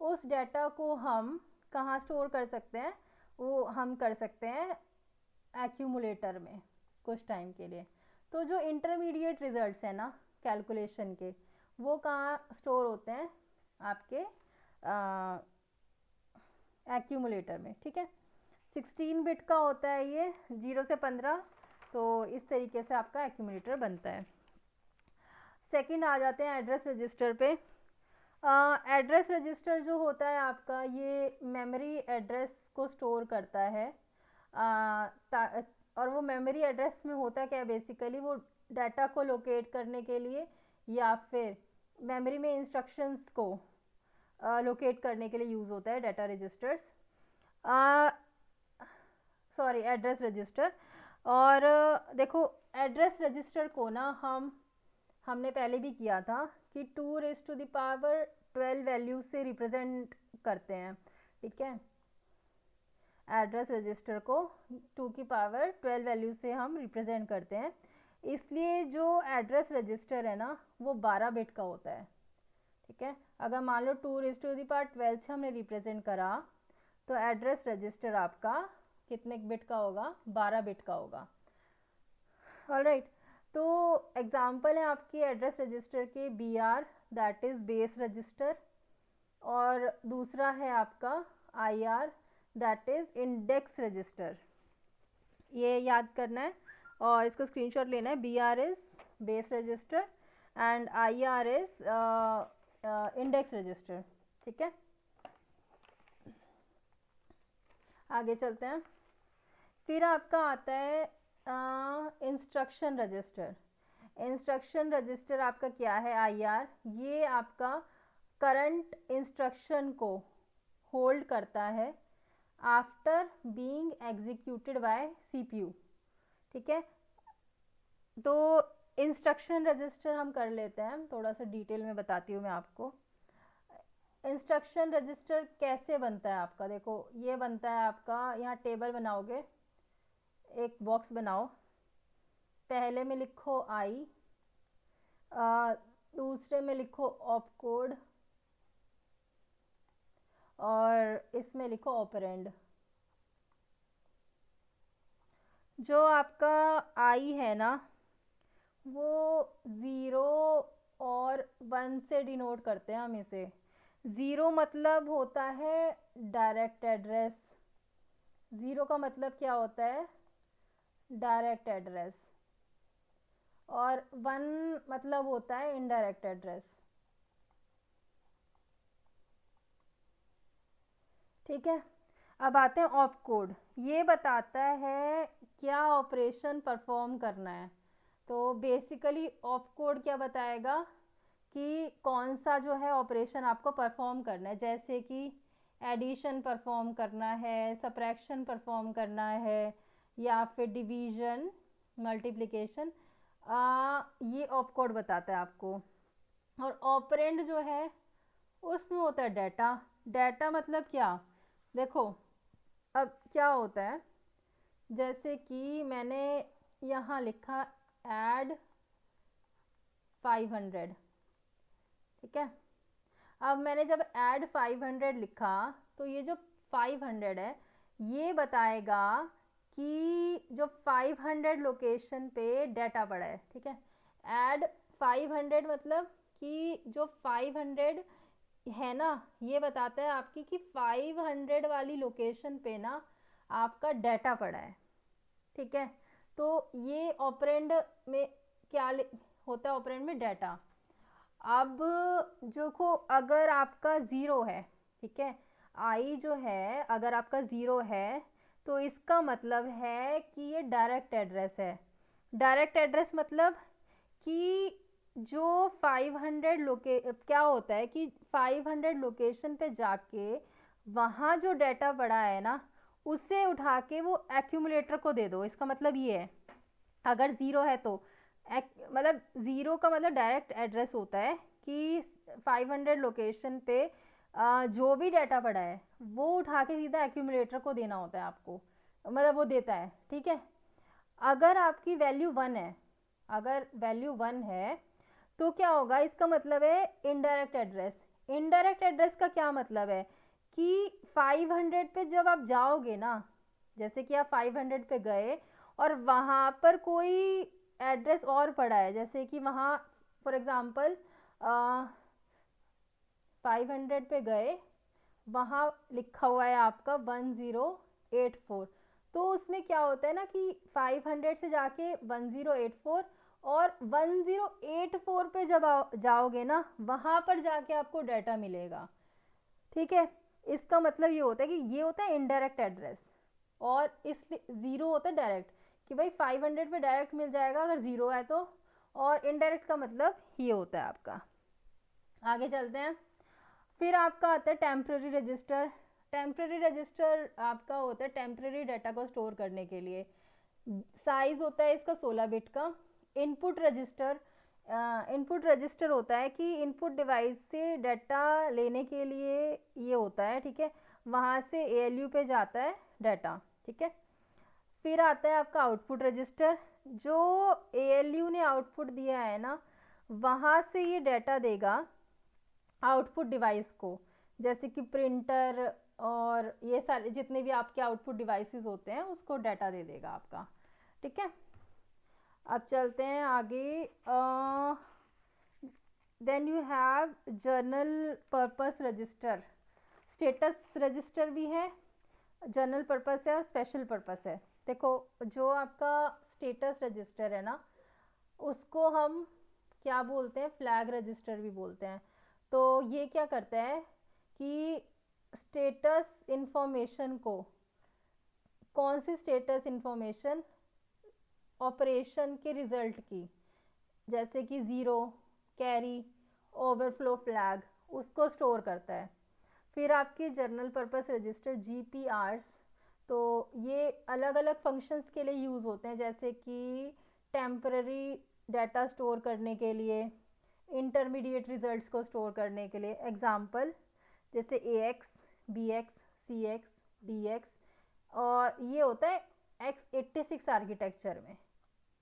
उस डाटा को हम कहाँ स्टोर कर सकते हैं, वो हम कर सकते हैं एक्यूमुलेटर में कुछ टाइम के लिए। तो जो इंटरमीडिएट रिजल्ट्स हैं ना कैलकुलेशन के, वो कहाँ स्टोर होते हैं, आपके एक्यूमुलेटर में, ठीक है। 16 बिट का होता है ये, 0 से 15। तो इस तरीके से आपका एक्यूमुलेटर बनता है। सेकंड आ जाते हैं एड्रेस रजिस्टर पे। एड्रेस रजिस्टर जो होता है आपका, ये मेमोरी एड्रेस को स्टोर करता है। और वो मेमोरी एड्रेस में होता क्या है, बेसिकली वो डाटा को लोकेट करने के लिए या फिर मेमोरी में इंस्ट्रक्शंस को लोकेट करने के लिए यूज़ होता है data registers, sorry address register. और देखो एड्रेस रजिस्टर को ना हमने पहले भी किया था कि 2⁻12 वैल्यू से रिप्रेजेंट करते हैं, ठीक है। एड्रेस रजिस्टर को 2⁻12 वैल्यू से हम रिप्रेजेंट करते हैं, इसलिए जो एड्रेस रजिस्टर है ना वो 12 बिट का होता है, ठीक है। अगर मान लो 2⁻12 से हमने रिप्रेजेंट करा, तो एड्रेस रजिस्टर आपका कितने बिट का होगा, 12 बिट का होगा। ऑलराइट, तो एग्जांपल है आपकी एड्रेस रजिस्टर के BR, that is base register, और दूसरा है आपका IR, that is index register. ये याद करना है और इसको स्क्रीनशॉट लेना है। BR is base register and IR is index register, ठीक है। आगे चलते हैं। फिर आपका आता है इंस्ट्रक्शन रजिस्टर। इंस्ट्रक्शन रजिस्टर आपका क्या है, IR, ये आपका करंट इंस्ट्रक्शन को होल्ड करता है after being executed by CPU, ठीक है। तो इंस्ट्रक्शन रजिस्टर हम कर लेते हैं, थोड़ा सा डिटेल में बताती हूँ मैं आपको। इंस्ट्रक्शन रजिस्टर कैसे बनता है आपका, देखो ये बनता है आपका, यहाँ टेबल बनाओगे, एक बॉक्स बनाओ, पहले में लिखो I, दूसरे में लिखो ऑप कोड, और इसमें लिखो ऑपरेंड। जो आपका I है ना वो 0 और 1 से डिनोट करते हैं हम इसे। 0 मतलब होता है डायरेक्ट एड्रेस, ज़ीरो का मतलब क्या होता है? Direct address. और वन मतलब होता है इनडायरेक्ट एड्रेस। ठीक है। अब आते हैं ऑप कोड। ये बताता है क्या ऑपरेशन परफॉर्म करना है। तो बेसिकली ऑप कोड क्या बताएगा कि कौन सा जो है ऑपरेशन आपको परफॉर्म करना है, जैसे कि एडिशन परफॉर्म करना है, सब्ट्रैक्शन परफॉर्म करना है, या फिर डिवीजन, मल्टीप्लिकेशन। ये ऑप कोड बताता है आपको। और ऑपरेंड जो है उसमें होता है डाटा। डाटा मतलब क्या? देखो, अब क्या होता है, जैसे कि मैंने यहाँ लिखा ऐड 500। ठीक है। अब मैंने जब ऐड 500 लिखा तो ये जो 500 है ये बताएगा कि जो 500 लोकेशन पे डाटा पड़ा है। ठीक है। ऐड 500 मतलब कि जो 500 है ना, ये बताता है आपकी कि 500 वाली लोकेशन पे ना आपका डाटा पड़ा है। ठीक है। तो ये ऑपरेंड में क्या होता है? ऑपरेंड में डाटा। अब जो को अगर आपका ज़ीरो है, ठीक है, आई जो है अगर आपका ज़ीरो है तो इसका मतलब है कि ये डायरेक्ट एड्रेस है। डायरेक्ट एड्रेस मतलब कि जो 500 क्या होता है कि 500 लोकेशन पे जाके वहाँ जो डाटा पड़ा है ना उसे उठा के वो एक्यूमुलेटर को दे दो। इसका मतलब ये है, अगर ज़ीरो है तो मतलब ज़ीरो का मतलब डायरेक्ट एड्रेस होता है कि 500 लोकेशन पे जो भी डाटा पड़ा है वो उठा के सीधा एक्यूमुलेटर को देना होता है आपको, मतलब वो देता है। ठीक है। अगर आपकी वैल्यू वन है, अगर वैल्यू वन है तो क्या होगा? इसका मतलब है इनडायरेक्ट एड्रेस। इनडायरेक्ट एड्रेस का क्या मतलब है कि 500 पे जब आप जाओगे ना, जैसे कि आप 500 पे गए और वहाँ पर कोई एड्रेस और पड़ा है, जैसे कि वहाँ फॉर एग्ज़ाम्पल 500 पे गए, वहाँ लिखा हुआ है आपका 1084। तो उसमें क्या होता है ना कि 500 से जाके 1084, और 1084 पे जब जाओगे ना वहाँ पर जाके आपको डाटा मिलेगा। ठीक है। इसका मतलब ये होता है कि ये होता है इनडायरेक्ट एड्रेस, और इसलिए ज़ीरो होता है डायरेक्ट, कि भाई 500 पे डायरेक्ट मिल जाएगा अगर ज़ीरो है तो। और इनडायरेक्ट का मतलब ये होता है आपका। आगे चलते हैं। फिर आपका आता है टेम्प्रेरी रजिस्टर। टेम्प्रेरी रजिस्टर आपका होता है टेम्प्रेरी डाटा को स्टोर करने के लिए। साइज होता है इसका 16 बिट का। इनपुट रजिस्टर, इनपुट रजिस्टर होता है कि इनपुट डिवाइस से डाटा लेने के लिए ये होता है। ठीक है। वहाँ से एएलयू पे जाता है डाटा। ठीक है। फिर आता है आपका आउटपुट रजिस्टर। जो एएलयू ने आउटपुट दिया है ना वहाँ से ये डाटा देगा आउटपुट डिवाइस को, जैसे कि प्रिंटर और ये सारे जितने भी आपके आउटपुट डिवाइसेस होते हैं उसको डाटा दे देगा आपका। ठीक है। अब चलते हैं आगे। Then you have general purpose register. Status register भी है, जनरल पर्पस है और स्पेशल पर्पस है। देखो, जो आपका स्टेटस रजिस्टर है ना उसको हम क्या बोलते हैं? फ्लैग रजिस्टर भी बोलते हैं। तो ये क्या करता है कि स्टेटस इंफॉर्मेशन को, कौन सी स्टेटस इंफॉर्मेशन? ऑपरेशन के रिजल्ट की, जैसे कि ज़ीरो, कैरी, ओवरफ्लो फ्लैग, उसको स्टोर करता है। फिर आपके जर्नल पर्पस रजिस्टर जीपीआरस, तो ये अलग अलग फंक्शंस के लिए यूज़ होते हैं, जैसे कि टेम्पररी डाटा स्टोर करने के लिए, इंटरमीडिएट रिजल्ट्स को स्टोर करने के लिए। एग्जांपल जैसे ए एक्स, बी एक्स, सी एक्स, डी एक्स, और ये होता है x86 आर्किटेक्चर में।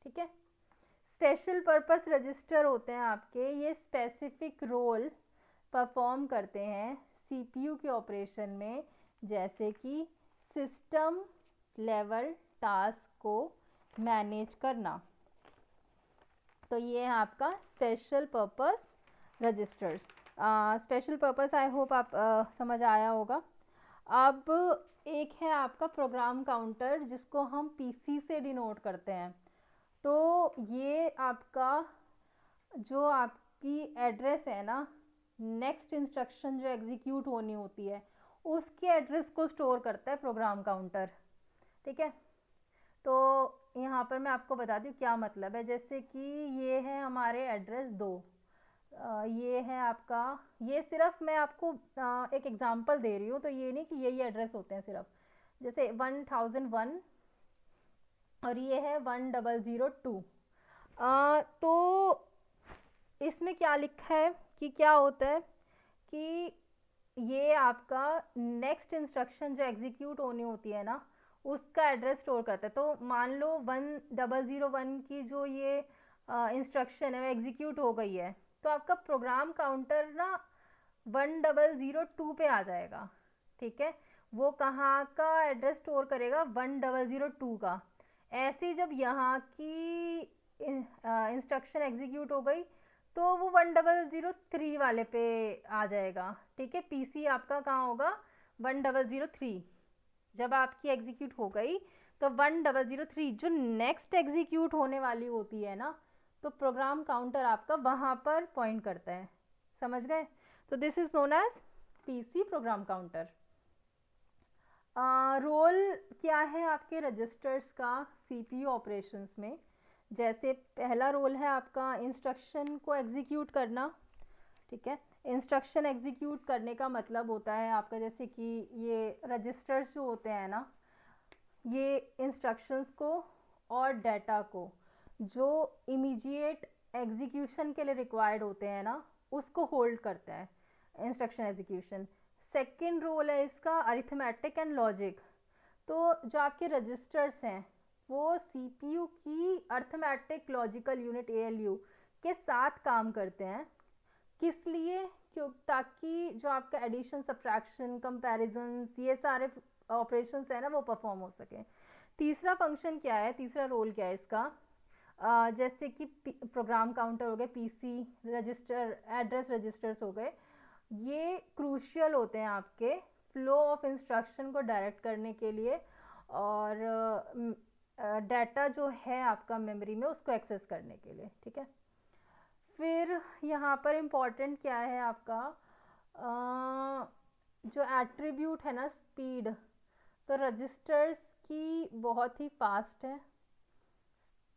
ठीक है। स्पेशल पर्पस रजिस्टर होते हैं आपके, ये स्पेसिफिक रोल परफॉर्म करते हैं सीपीयू के ऑपरेशन में, जैसे कि सिस्टम लेवल टास्क को मैनेज करना। तो ये है आपका special purpose registers. Special purpose I hope आप समझ आया होगा। अब एक है आपका प्रोग्राम काउंटर जिसको हम पीसी से डिनोट करते हैं। तो ये आपका जो आपकी एड्रेस है ना, नेक्स्ट इंस्ट्रक्शन जो एग्जीक्यूट होनी होती है उसके एड्रेस को स्टोर करता है प्रोग्राम काउंटर। ठीक है, तो यहाँ पर मैं आपको बता दूँ क्या मतलब है। जैसे कि ये है हमारे एड्रेस 2, ये है आपका, ये सिर्फ मैं आपको एक एग्जांपल दे रही हूँ, तो ये नहीं कि यही एड्रेस होते हैं सिर्फ। जैसे 1001 और ये है 1002। तो इसमें क्या लिखा है कि क्या होता है कि ये आपका नेक्स्ट इंस्ट्रक्शन जो एग्जीक्यूट होनी होती है ना उसका एड्रेस स्टोर करता है। तो मान लो 1001 की जो ये इंस्ट्रक्शन है वो एग्जीक्यूट हो गई है, तो आपका प्रोग्राम काउंटर ना 1002 पे आ जाएगा। ठीक है, वो कहाँ का एड्रेस स्टोर करेगा, 1002 का। ऐसे जब यहाँ की इंस्ट्रक्शन एग्जीक्यूट हो गई तो वो 1003 वाले पे आ जाएगा। ठीक है, पीसी आपका कहाँ होगा, 1003। जब आपकी एग्जीक्यूट हो गई तो 1003 जो नेक्स्ट एग्जीक्यूट होने वाली होती है ना, तो प्रोग्राम काउंटर आपका वहाँ पर पॉइंट करता है। समझ गए? तो this is known as PC program counter. Role क्या है आपके रजिस्टर्स का सीपीयू ऑपरेशंस में। जैसे पहला रोल है आपका इंस्ट्रक्शन को एग्जीक्यूट करना। ठीक है, इंस्ट्रक्शन एग्जीक्यूट करने का मतलब होता है आपका, जैसे कि ये रजिस्टर्स जो होते हैं ना, ये इंस्ट्रक्शंस को और डाटा को जो इमीडिएट एग्जीक्यूशन के लिए रिक्वायर्ड होते हैं ना उसको होल्ड करता है इंस्ट्रक्शन एग्जीक्यूशन। सेकंड रोल है इसका अरिथमेटिक एंड लॉजिक। तो जो आपके रजिस्टर्स हैं वो सीपीयू की अर्थमेटिक लॉजिकल यूनिट एएलयू के साथ काम करते हैं। किस लिए? क्यों? ताकि जो आपका एडिशन, सब्ट्रैक्शन, कंपैरिजंस, ये सारे ऑपरेशंस है ना वो परफॉर्म हो सके। तीसरा फंक्शन क्या है, तीसरा रोल क्या है इसका, जैसे कि प्रोग्राम काउंटर हो गए, पीसी रजिस्टर, एड्रेस रजिस्टर्स हो गए, ये क्रूशियल होते हैं आपके फ्लो ऑफ इंस्ट्रक्शन को डायरेक्ट करने के लिए और डाटा जो है आपका मेमोरी में उसको एक्सेस करने के लिए। ठीक है, फिर यहाँ पर इम्पोर्टेंट क्या है आपका, जो एट्रीब्यूट है ना स्पीड, तो रजिस्टर्स की बहुत ही फास्ट है,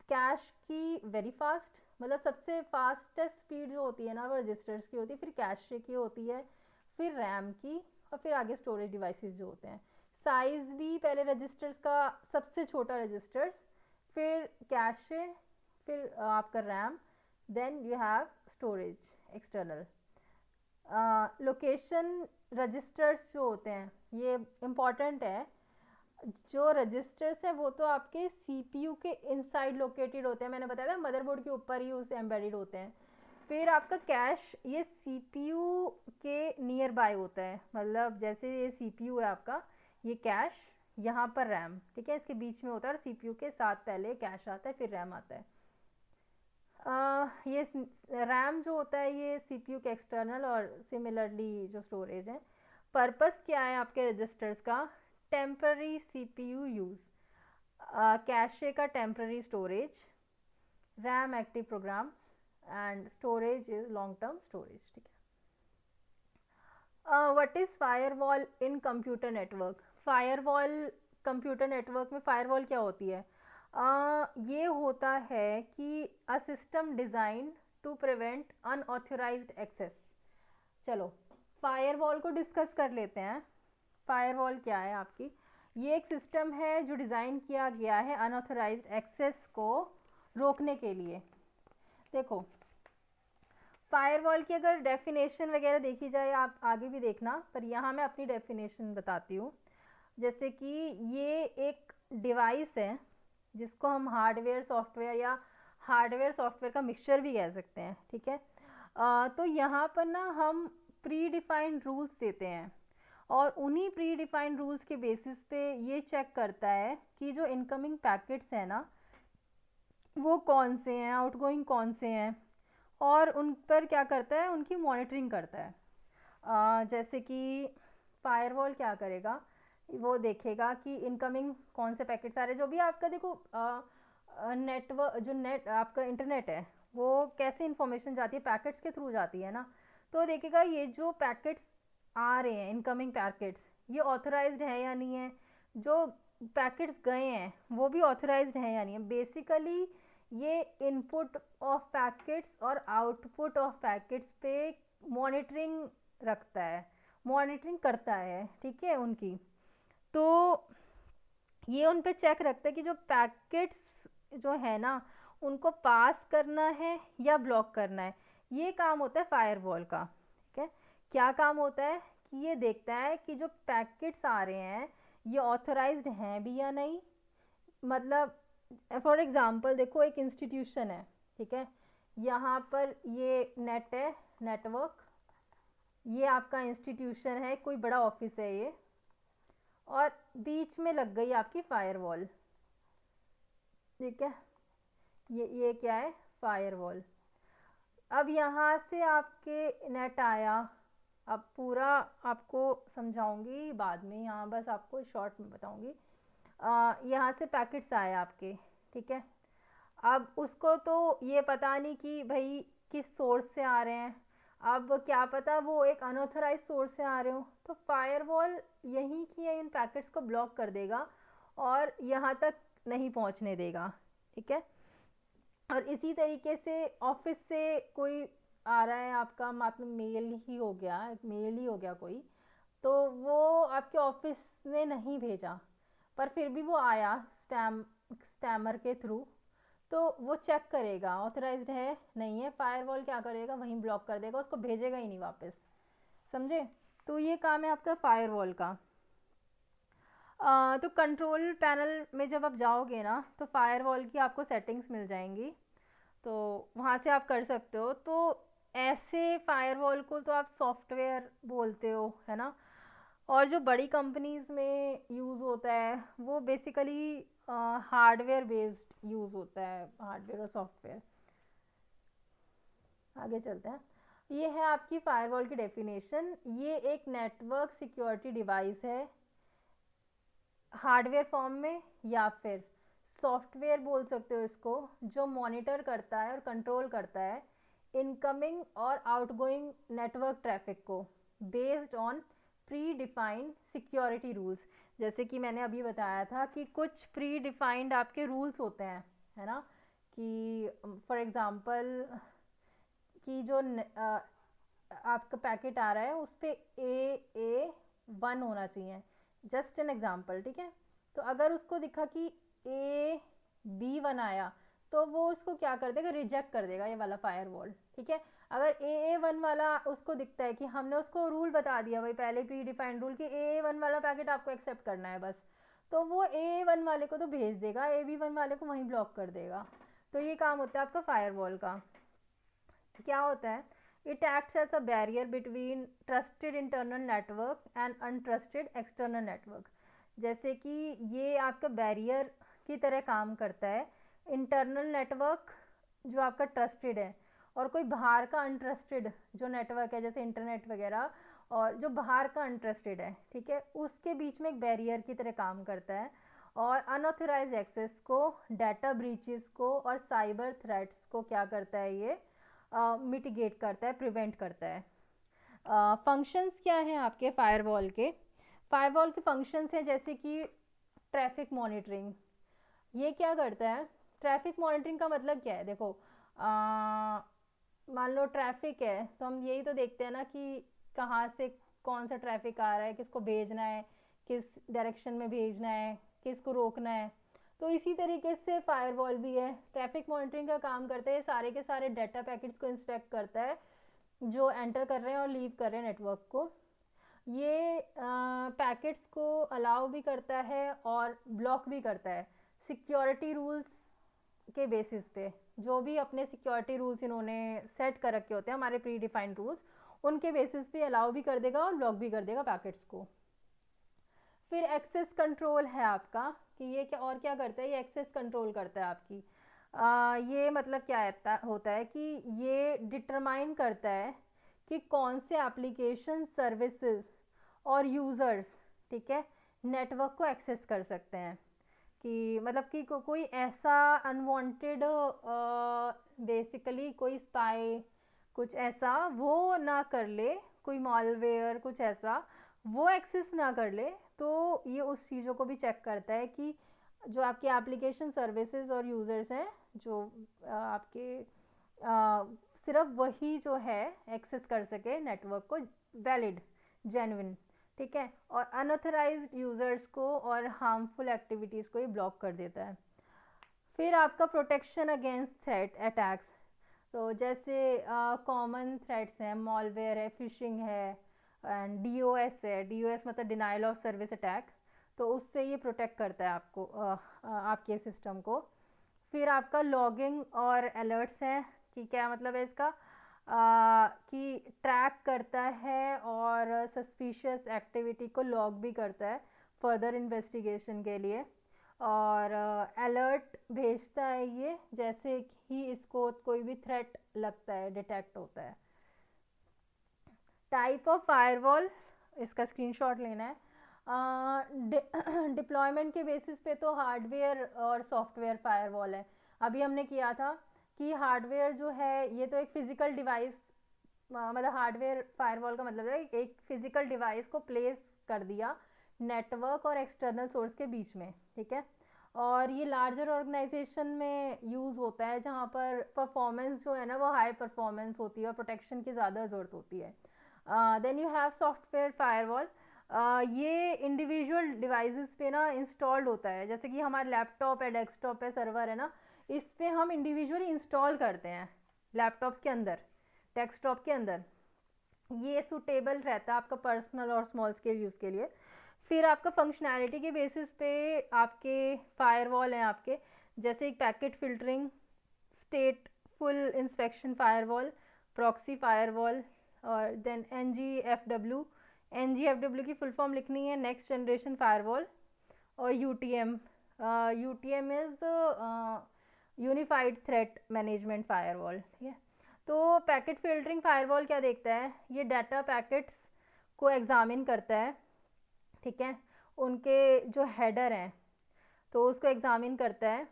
कैश की वेरी फास्ट, मतलब सबसे फास्टेस्ट स्पीड जो होती है ना वो रजिस्टर्स की होती है, फिर कैशे की होती है, फिर रैम की, और फिर आगे स्टोरेज डिवाइसेस जो होते हैं। साइज़ भी पहले रजिस्टर्स का सबसे छोटा रजिस्टर्स, फिर कैशे, फिर आपका RAM, then you have storage external. Location registers जो होते हैं ये इम्पॉर्टेंट है। जो रजिस्टर्स है वो तो आपके सीपीयू के इनसाइड लोकेटेड होते हैं, मैंने बताया था मदरबोर्ड के ऊपर ही उसे एम्बेडेड होते हैं। फिर आपका कैश ये सीपीयू के नियर बाय होता है, मतलब जैसे ये सीपीयू है आपका, ये कैश, यहाँ पर रैम। ठीक है, इसके बीच में होता है और सीपीयू के साथ पहले कैश आता है फिर रैम आता है। ये रैम जो होता है ये सीपीयू के एक्सटर्नल, और सिमिलरली जो स्टोरेज है। पर्पस क्या है आपके रजिस्टर्स का, टेम्पररी सीपीयू यूज़, कैशे का temporary storage, RAM active programs, and storage is long term storage. ठीक है, what is firewall in computer network. Firewall computer network में फायरवॉल क्या होती है, ये होता है कि a system design to prevent unauthorised access. चलो फायरवॉल को डिस्कस कर लेते हैं। फायरवॉल क्या है आपकी, ये एक सिस्टम है जो डिज़ाइन किया गया है अनऑथराइज्ड एक्सेस को रोकने के लिए। देखो फायरवॉल की अगर डेफिनेशन वगैरह देखी जाए, आप आगे भी देखना, पर यहाँ मैं अपनी डेफिनेशन बताती हूँ। जैसे कि ये एक डिवाइस है जिसको हम हार्डवेयर सॉफ्टवेयर या हार्डवेयर सॉफ्टवेयर का मिक्सचर भी कह सकते हैं। ठीक है, तो यहाँ पर ना हम प्री डिफाइंड रूल्स देते हैं और उन्हीं प्री डिफाइंड रूल्स के बेसिस पे ये चेक करता है कि जो इनकमिंग पैकेट्स हैं ना वो कौन से हैं, आउटगोइंग कौन से हैं, और उन पर क्या करता है, उनकी मॉनिटरिंग करता है। जैसे कि फायरवॉल क्या करेगा, वो देखेगा कि इनकमिंग कौन से पैकेट्स आ रहे हैं। जो भी आपका देखो नेटवर्क, जो नेट आपका इंटरनेट है, वो कैसे इन्फॉर्मेशन जाती है, पैकेट्स के थ्रू जाती है ना। तो देखेगा ये जो पैकेट्स आ रहे हैं, इनकमिंग पैकेट्स, ये ऑथराइज्ड है या नहीं है, जो पैकेट्स गए हैं वो भी ऑथराइज्ड है या नहीं है। बेसिकली ये इनपुट ऑफ पैकेट्स और आउटपुट ऑफ पैकेट्स पे मॉनिटरिंग रखता है, मॉनिटरिंग करता है, ठीक है उनकी। तो ये उन पे चेक रखता है कि जो पैकेट्स जो है ना, उनको पास करना है या ब्लॉक करना है। ये काम होता है फायरवॉल का, ठीक है। क्या काम होता है कि ये देखता है कि जो पैकेट्स आ रहे हैं ये ऑथराइज्ड हैं भी या नहीं। मतलब फॉर एग्जांपल देखो, एक इंस्टीट्यूशन है, ठीक है, यहाँ पर ये नेट है, नेटवर्क, ये आपका इंस्टीट्यूशन है, कोई बड़ा ऑफिस है ये, और बीच में लग गई आपकी फायरवॉल, ठीक है। ये क्या है, फायरवॉल। अब यहाँ से आपके नेट आया, अब पूरा आपको समझाऊंगी बाद में, यहाँ बस आपको शॉर्ट में बताऊंगी। यहाँ से पैकेट्स आए आपके, ठीक है। अब उसको तो ये पता नहीं कि भाई किस सोर्स से आ रहे हैं, अब क्या पता वो एक अनऑथराइज सोर्स से आ रहे हो, तो फायरवॉल यहीं की है इन पैकेट्स को ब्लॉक कर देगा और यहाँ तक नहीं पहुँचने देगा, ठीक है। और इसी तरीके से ऑफिस से कोई आ रहा है आपका, मतलब मेल ही हो गया, एक मेल ही हो गया कोई, तो वो आपके ऑफिस ने नहीं भेजा पर फिर भी वो आया स्पैमर के थ्रू, तो वो चेक करेगा ऑथराइज्ड है नहीं है, फायरवॉल क्या करेगा, वहीं ब्लॉक कर देगा, उसको भेजेगा ही नहीं वापस, समझे। तो ये काम है आपका फायरवॉल का। तो कंट्रोल पैनल में जब आप जाओगे ना, तो फायरवॉल की आपको सेटिंग्स मिल जाएंगी, तो वहाँ से आप कर सकते हो। तो ऐसे फायरवॉल को तो आप सॉफ्टवेयर बोलते हो, है ना। और जो बड़ी कंपनीज में यूज़ होता है वो बेसिकली हार्डवेयर बेस्ड यूज़ होता है, हार्डवेयर और सॉफ्टवेयर। आगे चलते हैं। ये है आपकी फायरवॉल की डेफिनेशन। ये एक नेटवर्क सिक्योरिटी डिवाइस है, हार्डवेयर फॉर्म में या फिर सॉफ्टवेयर बोल सकते हो इसको, जो मॉनिटर करता है और कंट्रोल करता है इनकमिंग और आउटगोइंग नेटवर्क ट्रैफिक को based on pre defined security rules. जैसे कि मैंने अभी बताया था कि कुछ प्री डिफाइंड आपके रूल्स होते हैं, है ना, कि फॉर एग्ज़ाम्पल कि जो आपका पैकेट आ रहा है उस पर A1 होना चाहिए, जस्ट एन एग्जाम्पल, ठीक है। तो अगर उसको दिखा कि AB1 आया तो वो उसको क्या कर देगा, रिजेक्ट कर देगा, ये वाला फायरवॉल, ठीक है। अगर AA1 वाला उसको दिखता है कि हमने उसको रूल बता दिया भाई, पहले प्री डिफाइंड रूल, कि AA1 वाला पैकेट आपको एक्सेप्ट करना है बस, तो वो AA1 वाले को तो भेज देगा, AB1 वाले को वहीं ब्लॉक कर देगा। तो ये काम होता है आपका फायरवॉल का। क्या होता है, it acts as a barrier between trusted internal network and untrusted external network. जैसे कि ये आपका बैरियर की तरह काम करता है, इंटरनल नेटवर्क जो आपका ट्रस्टेड है और कोई बाहर का अनट्रस्टेड जो नेटवर्क है जैसे इंटरनेट वगैरह, और जो बाहर का अनट्रस्टेड है, ठीक है, उसके बीच में एक बैरियर की तरह काम करता है और अनऑथराइज एक्सेस को, डाटा ब्रीचेस को और साइबर थ्रेट्स को क्या करता है, ये मिटिगेट करता है, प्रिवेंट करता है। फंक्शंस क्या हैं आपके फायरवॉल के, फायरवॉल के फंक्शंस हैं जैसे कि ट्रैफिक मॉनिटरिंग। ये क्या करता है, ट्रैफिक मॉनिटरिंग का मतलब क्या है, देखो मान लो ट्रैफिक है तो हम यही तो देखते हैं ना कि कहाँ से कौन सा ट्रैफिक आ रहा है, किसको भेजना है, किस डायरेक्शन में भेजना है, किसको रोकना है। तो इसी तरीके से फायरवॉल भी है, ट्रैफिक मॉनिटरिंग का काम करते हैं, सारे के सारे डाटा पैकेट्स को इंस्पेक्ट करता है जो एंटर कर रहे हैं और लीव कर रहे हैं नेटवर्क को। ये पैकेट्स को अलाउ भी करता है और ब्लॉक भी करता है सिक्योरिटी रूल्स के बेसिस पे। जो भी अपने सिक्योरिटी रूल्स इन्होंने सेट कर रखे होते हैं, हमारे प्री डिफाइंड रूल्स, उनके बेसिस पे अलाउ भी कर देगा और ब्लॉक भी कर देगा पैकेट्स को। फिर एक्सेस कंट्रोल है आपका, कि ये क्या और क्या करता है, ये एक्सेस कंट्रोल करता है आपकी। ये मतलब क्या होता है कि ये डिटरमाइन करता है कि कौन से एप्लीकेशन सर्विसेज और यूज़र्स, ठीक है, नेटवर्क को एक्सेस कर सकते हैं। कि मतलब कि कोई ऐसा अनवांटेड बेसिकली कोई स्पाई कुछ ऐसा वो ना कर ले, कोई मॉलवेयर कुछ ऐसा वो एक्सेस ना कर ले। तो ये उस चीज़ों को भी चेक करता है कि जो आपके एप्लीकेशन सर्विसेज और यूज़र्स हैं, जो आपके सिर्फ वही जो है एक्सेस कर सके नेटवर्क को, वैलिड, जेन्युइन, ठीक है, और अनऑथराइज्ड यूज़र्स को और हार्मफुल एक्टिविटीज़ को ये ब्लॉक कर देता है। फिर आपका प्रोटेक्शन अगेंस्ट थ्रेट अटैक्स, तो जैसे कॉमन थ्रेट्स हैं, मॉलवेयर है, फिशिंग है, एंड डीओएस है। डीओएस मतलब डिनाइल ऑफ सर्विस अटैक, तो उससे ये प्रोटेक्ट करता है आपको, आपके सिस्टम को। फिर आपका लॉगिंग और अलर्ट्स हैं, कि क्या मतलब है इसका, कि ट्रैक करता है और सस्पिशियस एक्टिविटी को लॉग भी करता है फर्दर इन्वेस्टिगेशन के लिए। और अलर्ट भेजता है ये जैसे ही इसको कोई भी थ्रेट लगता है, डिटेक्ट होता है। टाइप ऑफ फायरवॉल, इसका स्क्रीनशॉट लेना है। डिप्लॉयमेंट के बेसिस पे तो हार्डवेयर और सॉफ्टवेयर फायरवॉल है। अभी हमने किया था कि हार्डवेयर जो है ये तो एक फिजिकल डिवाइस, मतलब हार्डवेयर फायरवॉल का मतलब है एक फिजिकल डिवाइस को प्लेस कर दिया नेटवर्क और एक्सटर्नल सोर्स के बीच में, ठीक है। और ये लार्जर ऑर्गेनाइजेशन में यूज़ होता है जहाँ पर परफॉर्मेंस जो है ना वो हाई परफॉर्मेंस होती है और प्रोटेक्शन की ज़्यादा ज़रूरत होती है। Then you have software firewall. ये इंडिविजुअल डिवाइसेस पे ना इंस्टॉल्ड होता है, जैसे कि हमारे लैपटॉप है, डेस्कटॉप है, सर्वर है ना, इस पे हम इंडिविजुअली इंस्टॉल करते हैं लैपटॉप्स के अंदर, डेस्कटॉप के अंदर। ये सूटेबल रहता है आपका पर्सनल और स्मॉल स्केल यूज़ के लिए। फिर आपका फंक्शनैलिटी के बेसिस पे आपके फायरवॉल हैं आपके, जैसे एक packet filtering, state full inspection firewall, proxy firewall, और देन NGFW। NGFW की फुल फॉर्म लिखनी है, नेक्स्ट जनरेशन फायरवॉल। और UTM, UTM is unified threat management firewall, ठीक है। तो पैकेट फिल्टरिंग फायरवॉल क्या देखता है, ये डाटा पैकेट्स को एग्जामिन करता है, ठीक है, उनके जो हेडर हैं तो उसको एग्जामिन करता है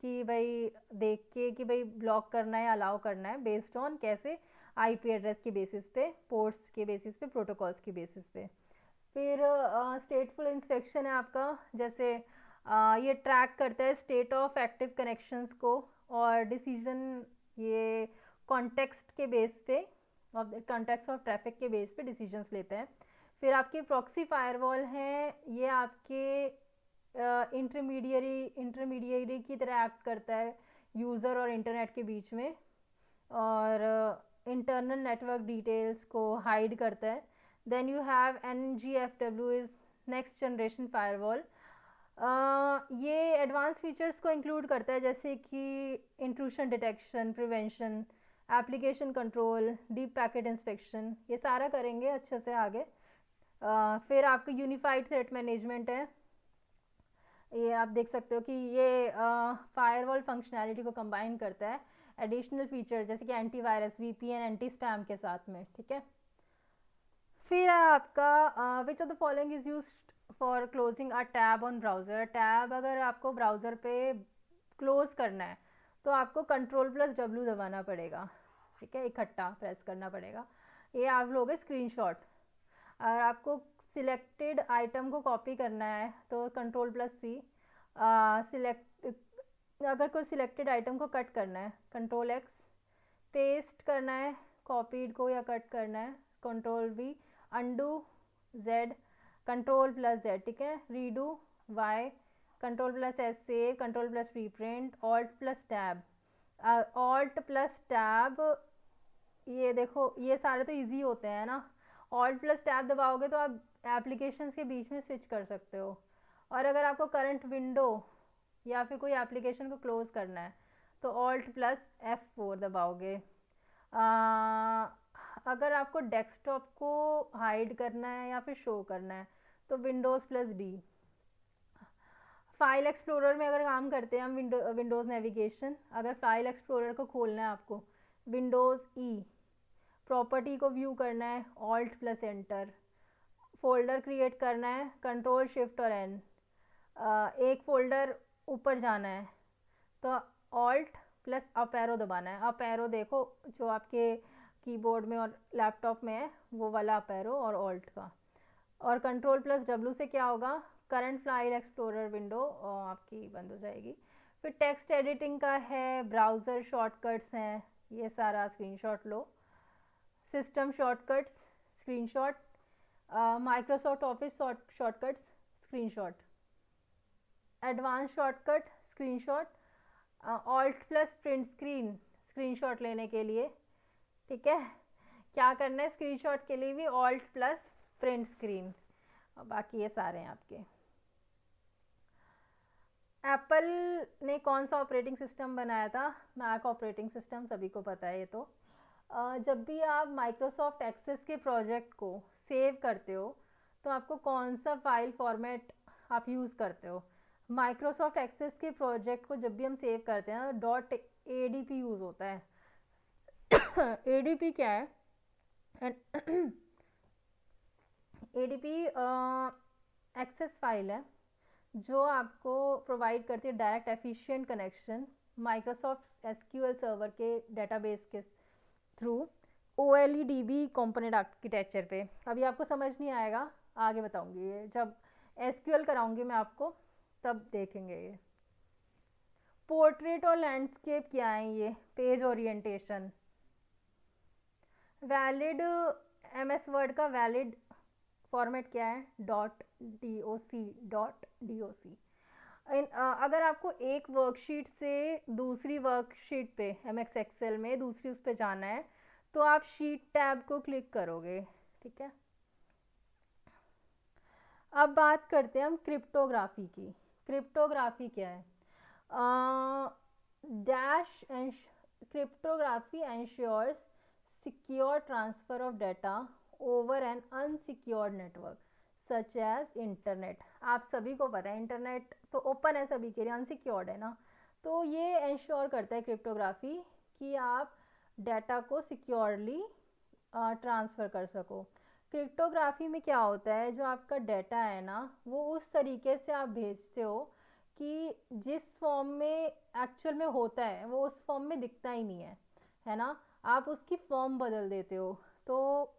कि भाई देख के कि भाई ब्लॉक करना है या अलाउ करना है, बेस्ड ऑन कैसे, IP एड्रेस की बेसिस पे, पोर्ट्स के बेसिस पे, प्रोटोकॉल्स की बेसिस पे। फिर स्टेटफुल इंस्पेक्शन है आपका, जैसे ये ट्रैक करता है स्टेट ऑफ एक्टिव कनेक्शंस को और डिसीजन, ये कॉन्टेक्स्ट के बेस पे, ऑफ कॉन्टेक्स्ट ऑफ ट्रैफिक के बेस पे डिसीजंस लेते हैं। फिर आपके प्रॉक्सी फायरवॉल हैं, ये आपके इंटरमीडियरी की तरह एक्ट करता है यूज़र और इंटरनेट के बीच में, और इंटरनल नेटवर्क डिटेल्स को हाइड करता है। Then you have NGFW is next generation firewall. ये एडवांस फीचर्स को इंक्लूड करता है, जैसे कि intrusion detection, prevention, application control, deep packet inspection, ये सारा करेंगे अच्छे से आगे। फिर आपका यूनिफाइड थ्रेट मैनेजमेंट है, ये आप देख सकते हो कि ये फायरवॉल फंक्शनैलिटी को कंबाइन करता है एडिशनल फीचर, जैसे कि एंटीवायरस, VPN, एंटी स्पैम के साथ में, ठीक है। फिर है आपका विच of the following is used for closing a tab on browser. Tab अगर आपको ब्राउज़र पे क्लोज करना है तो आपको Ctrl+W दबाना पड़ेगा, ठीक है, इकट्ठा प्रेस करना पड़ेगा। ये आप लोगे स्क्रीनशॉट। और आपको सिलेक्टेड आइटम को कॉपी करना है तो Ctrl+C। सिलेक्ट, अगर कोई सिलेक्टेड आइटम को कट करना है Ctrl+X। पेस्ट करना है कॉपीड को या कट करना है Ctrl+V। अंडू Z, Ctrl+Z, ठीक है। Redo Y, Ctrl+S save, Ctrl+ reprint, Alt+Tab। Alt+Tab, ये देखो ये सारे तो इजी होते हैं ना। Alt+Tab दबाओगे तो आप एप्लीकेशंस के बीच में स्विच कर सकते हो। और अगर आपको करंट विंडो या फिर कोई एप्लीकेशन को क्लोज करना है तो Alt+F4 दबाओगे। अगर आपको डेस्कटॉप को हाइड करना है या फिर शो करना है तो Windows+D। फाइल एक्सप्लोरर में अगर काम करते हैं हम, विंडोज़ नेविगेशन, अगर फाइल एक्सप्लोरर को खोलना है आपको Windows E। प्रॉपर्टी को व्यू करना है Alt+Enter। फोल्डर क्रिएट करना है, कंट्रोल शिफ्ट और एन, एक फोल्डर ऊपर जाना है तो ऑल्ट प्लस अप एरो दबाना है। अप एरो देखो जो आपके कीबोर्ड में और लैपटॉप में है वो वाला अप एरो और ऑल्ट का। और कंट्रोल प्लस डब्ल्यू से क्या होगा, करंट फाइल एक्सप्लोरर विंडो आपकी बंद हो जाएगी। फिर टेक्स्ट एडिटिंग का है, ब्राउज़र शॉर्टकट्स हैं, ये सारा स्क्रीनशॉट लो। System shortcuts screenshot, Microsoft office shortcuts screenshot, advance shortcut screenshot, alt plus print screen screenshot लेने के लिए। ठीक है, क्या करना है स्क्रीनशॉट के लिए भी, ऑल्ट प्लस प्रिंट स्क्रीन। और बाकी ये सारे हैं आपके। एप्पल ने कौन सा ऑपरेटिंग सिस्टम बनाया था, मैक ऑपरेटिंग सिस्टम, सभी को पता है ये तो। जब भी आप माइक्रोसॉफ्ट एक्सेस के प्रोजेक्ट को सेव करते हो तो आपको कौन सा फाइल फॉर्मेट आप यूज़ करते हो। माइक्रोसॉफ्ट एक्सेस के प्रोजेक्ट को जब भी हम सेव करते हैं डॉट ADP यूज़ होता है। ADP क्या है, ADP एक्सेस फाइल है जो आपको प्रोवाइड करती है direct efficient connection Microsoft SQL server के डेटाबेस के थ्रू OLEDB कंपोनेंट आर्किटेक्चर पे। अभी आपको समझ नहीं आएगा, आगे बताऊंगी, ये जब SQL कराऊंगी मैं आपको तब देखेंगे ये। पोर्ट्रेट और लैंडस्केप क्या है, ये page orientation. Valid MS word का वैलिड फॉर्मेट क्या है, .doc। अगर आपको एक वर्कशीट से दूसरी वर्कशीट पे MX एक्सेल में दूसरी उस पे जाना है तो आप शीट टैब को क्लिक करोगे। ठीक है, अब बात करते हैं हम क्रिप्टोग्राफी की। क्रिप्टोग्राफी क्या है, dash cryptography ensures secure transfer of data over an unsecured network such as internet. आप सभी को पता है इंटरनेट तो ओपन है सभी के लिए, अनसिक्योर्ड है ना, तो ये इंश्योर करता है क्रिप्टोग्राफी कि आप डाटा को सिक्योरली ट्रांसफ़र कर सको। क्रिप्टोग्राफी में क्या होता है, जो आपका डाटा है ना वो उस तरीके से आप भेजते हो कि जिस फॉर्म में एक्चुअल में होता है वो उस फॉर्म में दिखता ही नहीं है ना, आप उसकी फॉर्म बदल देते हो, तो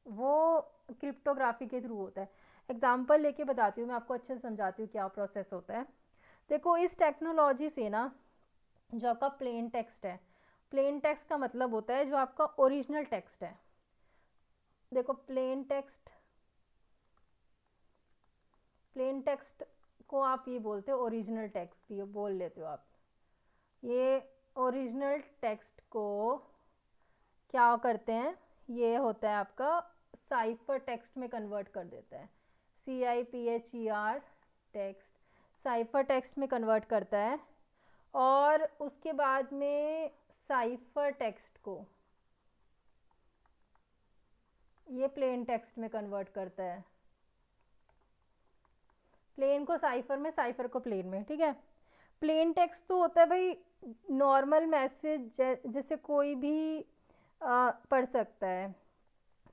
वो क्रिप्टोग्राफी के थ्रू होता है। एग्जांपल लेके बताती हूँ मैं आपको, अच्छे से समझाती हूँ क्या प्रोसेस होता है। देखो इस टेक्नोलॉजी से ना जो आपका प्लेन टेक्स्ट है, प्लेन टेक्स्ट का मतलब होता है जो आपका ओरिजिनल टेक्स्ट है। देखो प्लेन टेक्स्ट को आप ये बोलते हो ओरिजिनल टेक्स्ट भी बोल लेते हो आप। ये ओरिजिनल टेक्स्ट को क्या करते हैं, ये होता है आपका साइफर टेक्स्ट में कन्वर्ट कर देता है। CIPHER टेक्स्ट साइफर टेक्स्ट में कन्वर्ट करता है और उसके बाद में साइफर टेक्स्ट को ये प्लेन टेक्स्ट में कन्वर्ट करता है। प्लेन को साइफर में, साइफर को प्लेन में। ठीक है, प्लेन टेक्स्ट तो होता है भाई नॉर्मल मैसेज जैसे कोई भी पढ़ सकता है,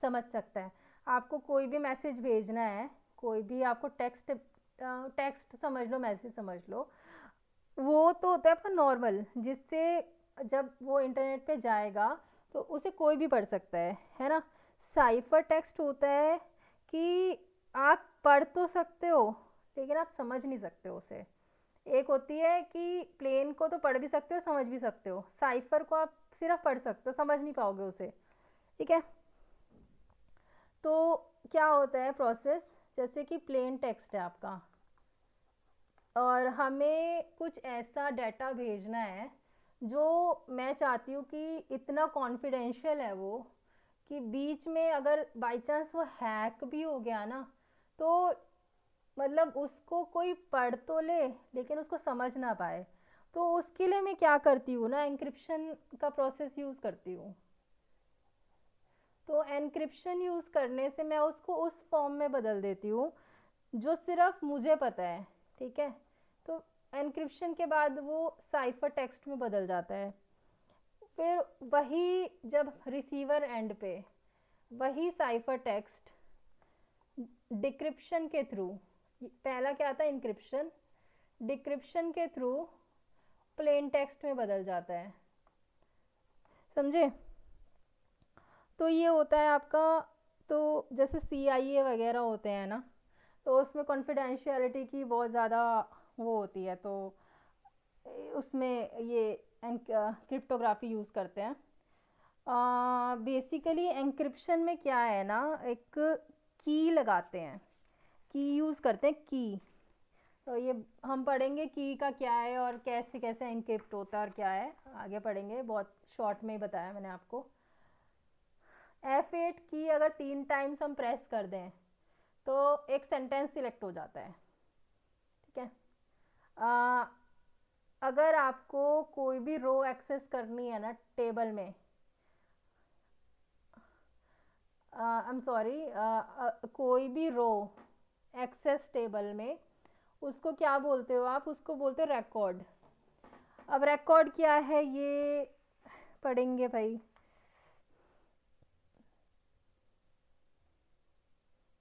समझ सकता है। आपको कोई भी मैसेज भेजना है, कोई भी आपको टेक्स्ट समझ लो, मैसेज समझ लो, वो तो होता है आपका नॉर्मल, जिससे जब वो इंटरनेट पे जाएगा तो उसे कोई भी पढ़ सकता है ना। साइफर टेक्स्ट होता है कि आप पढ़ तो सकते हो लेकिन आप समझ नहीं सकते हो उसे। एक होती है कि प्लेन को तो पढ़ भी सकते हो, समझ भी सकते हो, साइफर को आप सिर्फ पढ़ सकते हो, समझ नहीं पाओगे उसे। ठीक है, तो क्या होता है प्रोसेस, जैसे कि प्लेन टेक्स्ट है आपका और हमें कुछ ऐसा डाटा भेजना है जो मैं चाहती हूँ कि इतना कॉन्फिडेंशियल है वो कि बीच में अगर बाई चांस वो हैक भी हो गया ना तो मतलब उसको कोई पढ़ तो ले लेकिन उसको समझ ना पाए, तो उसके लिए मैं क्या करती हूँ ना, एन्क्रिप्शन का प्रोसेस यूज़ करती हूँ। तो एन्क्रिप्शन यूज़ करने से मैं उसको उस फॉर्म में बदल देती हूँ जो सिर्फ मुझे पता है। ठीक है, तो एन्क्रिप्शन के बाद वो साइफर टेक्स्ट में बदल जाता है। फिर वही जब रिसीवर एंड पे वही साइफर टेक्स्ट डिक्रिप्शन के थ्रू, पहला क्या था इंक्रिप्शन, डिक्रिप्शन के थ्रू प्लेन टेक्स्ट में बदल जाता है, समझे। तो ये होता है आपका, तो जैसे CIA वगैरह होते हैं ना, तो उसमें कॉन्फिडेंशियलिटी की बहुत ज़्यादा वो होती है, तो उसमें ये क्रिप्टोग्राफी यूज़ करते हैं। बेसिकली एंक्रिप्शन में क्या है ना, एक की लगाते हैं, की यूज़ करते हैं की। तो ये हम पढ़ेंगे की का क्या है और कैसे कैसे एंक्रिप्ट होता है और क्या है, आगे पढ़ेंगे, बहुत शॉर्ट में ही बताया मैंने आपको। F8 की अगर 3 टाइम्स हम प्रेस कर दें तो एक सेंटेंस सिलेक्ट हो जाता है, ठीक है। अगर आपको कोई भी रो एक्सेस करनी है ना टेबल में, आई एम सॉरी, कोई भी रो एक्सेस टेबल में, उसको क्या बोलते हो आप, उसको बोलते हो रिकॉर्ड। अब रिकॉर्ड क्या है ये पढ़ेंगे भाई,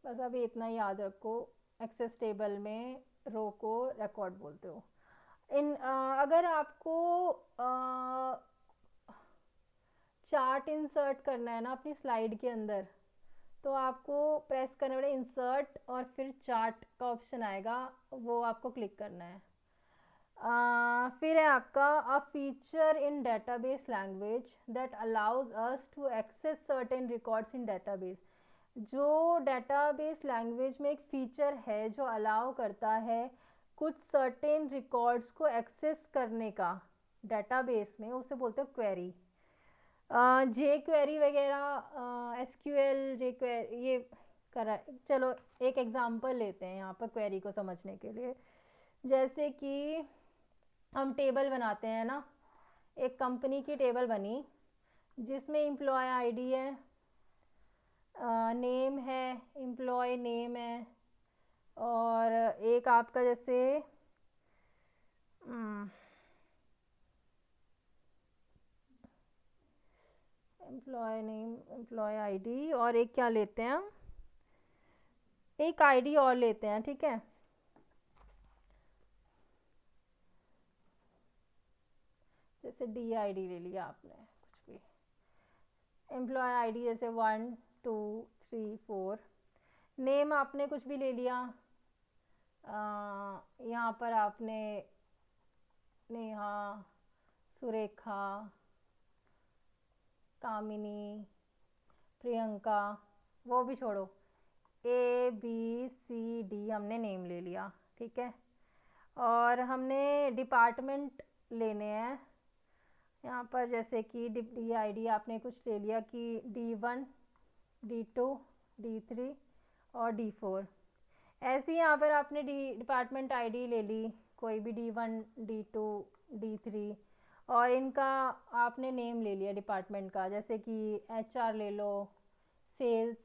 बस अभी इतना याद रखो, एक्सेस टेबल में रो को रिकॉर्ड बोलते हो। अगर आपको चार्ट इंसर्ट करना है ना अपनी स्लाइड के अंदर, तो आपको प्रेस करने वाले इंसर्ट और फिर चार्ट का ऑप्शन आएगा, वो आपको क्लिक करना है। फिर है आपका a feature in database language that allows us to access certain records in database. जो डेटाबेस लैंग्वेज में एक फीचर है जो अलाउ करता है कुछ सर्टेन रिकॉर्ड्स को एक्सेस करने का डेटाबेस में, उसे बोलते हैं क्वेरी। जे क्वेरी वगैरह, SQL जे क्वेरी ये करा। चलो एक एग्जांपल लेते हैं यहाँ पर क्वेरी को समझने के लिए। जैसे कि हम टेबल बनाते हैं ना, एक कंपनी की टेबल बनी जिसमें एम्प्लॉय ID है, नेम है, एम्प्लॉय नेम है, और एक आपका जैसे एम्प्लॉय नेम, एम्प्लॉय ID, और एक क्या लेते हैं हम, एक ID और लेते हैं, ठीक है। जैसे DID ले लिया आपने, कुछ भी एम्प्लॉय ID जैसे 1 2 3 4। नेम आपने कुछ भी ले लिया, यहाँ पर आपने नेहा, सुरेखा, कामिनी, प्रियंका, वो भी छोड़ो, ABCD हमने नेम ले लिया, ठीक है। और हमने डिपार्टमेंट लेने हैं यहाँ पर, जैसे कि DID आपने कुछ ले लिया कि D1 D2 D3 और D4। ऐसे ही यहाँ पर आपने डिपार्टमेंट ID ले ली, कोई भी D1 D2 D3, और इनका आपने नेम ले लिया डिपार्टमेंट का, जैसे कि HR ले लो, सेल्स,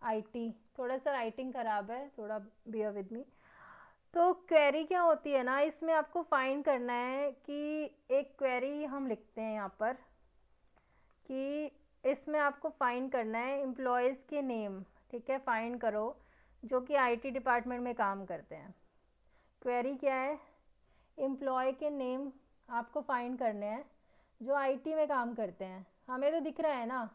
IT। थोड़ा सा राइटिंग ख़राब है, थोड़ा बियर विद मी। तो क्वेरी क्या होती है ना, इसमें आपको फाइंड करना है कि एक क्वेरी हम लिखते हैं यहाँ पर कि इसमें आपको फाइंड करना है एम्प्लॉयज़ के नेम, ठीक है, फाइंड करो जो कि IT डिपार्टमेंट में काम करते हैं। क्वेरी क्या है, एम्प्लॉय के नेम आपको फाइंड करने हैं जो IT में काम करते हैं। हमें तो दिख रहा है ना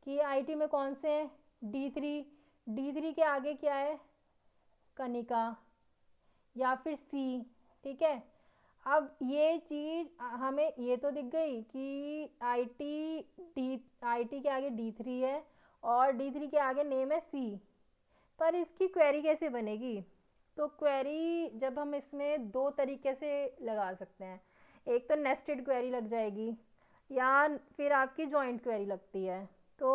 कि IT में कौन से हैं, D3 के आगे क्या है, कनिका या फिर C, ठीक है। अब ये चीज़ हमें ये तो दिख गई कि IT के आगे D3 है और D3 के आगे नेम है C, पर इसकी क्वेरी कैसे बनेगी। तो क्वेरी जब हम इसमें दो तरीके से लगा सकते हैं, एक तो नेस्टेड क्वेरी लग जाएगी या फिर आपकी जॉइंट क्वेरी लगती है। तो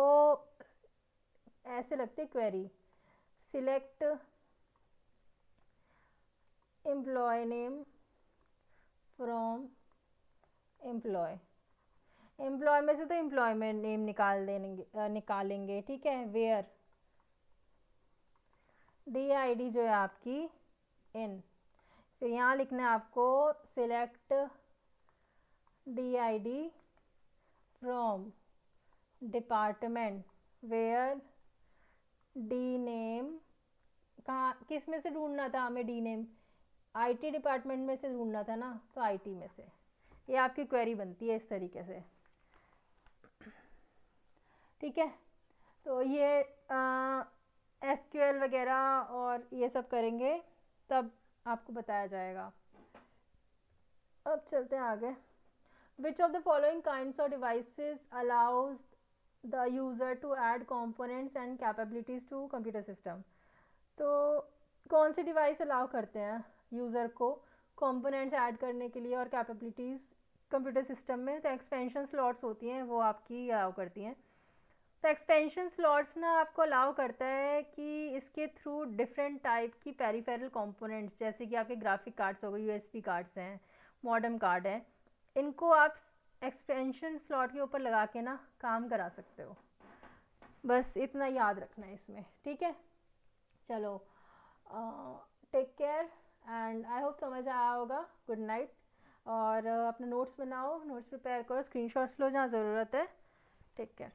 ऐसे लगती है query, select employee name from employee, employee में से तो एम्प्लॉयमेंट नेम निकालेंगे, ठीक है। वेयर DID जो है आपकी इन, फिर यहाँ लिखना है आपको select DID from department where D name कहाँ किस में से ढूंढना था हमें डी नेम? आईटी डिपार्टमेंट में से ढूंढना था ना, तो आईटी में से। ये आपकी क्वेरी बनती है इस तरीके से, ठीक है। तो ये एसक्यूएल वगैरह और ये सब करेंगे तब आपको बताया जाएगा। अब चलते हैं आगे। Which of the following kinds of devices allows the user to add components and capabilities to computer system? तो कौन सी डिवाइस अलाउ करते हैं यूज़र को कंपोनेंट्स ऐड करने के लिए और कैपेबिलिटीज़ कंप्यूटर सिस्टम में? तो एक्सपेंशन स्लॉट्स होती हैं, वो आपकी अलाउ करती हैं। तो एक्सपेंशन स्लॉट्स ना आपको अलाउ करता है कि इसके थ्रू डिफरेंट टाइप की पेरिफेरल कंपोनेंट्स, जैसे कि आपके ग्राफिक कार्ड्स हो गए, यूएसबी कार्ड्स हैं, मॉडेम कार्ड है, इनको आप एक्सपेंशन स्लॉट के ऊपर लगा के ना काम करा सकते हो। बस इतना याद रखना है इसमें, ठीक है। चलो, take care and I hope समझ आया होगा। Good night. और अपने नोट्स बनाओ, नोट्स प्रिपेयर करो, स्क्रीनशॉट्स लो जहाँ ज़रूरत है। Take care.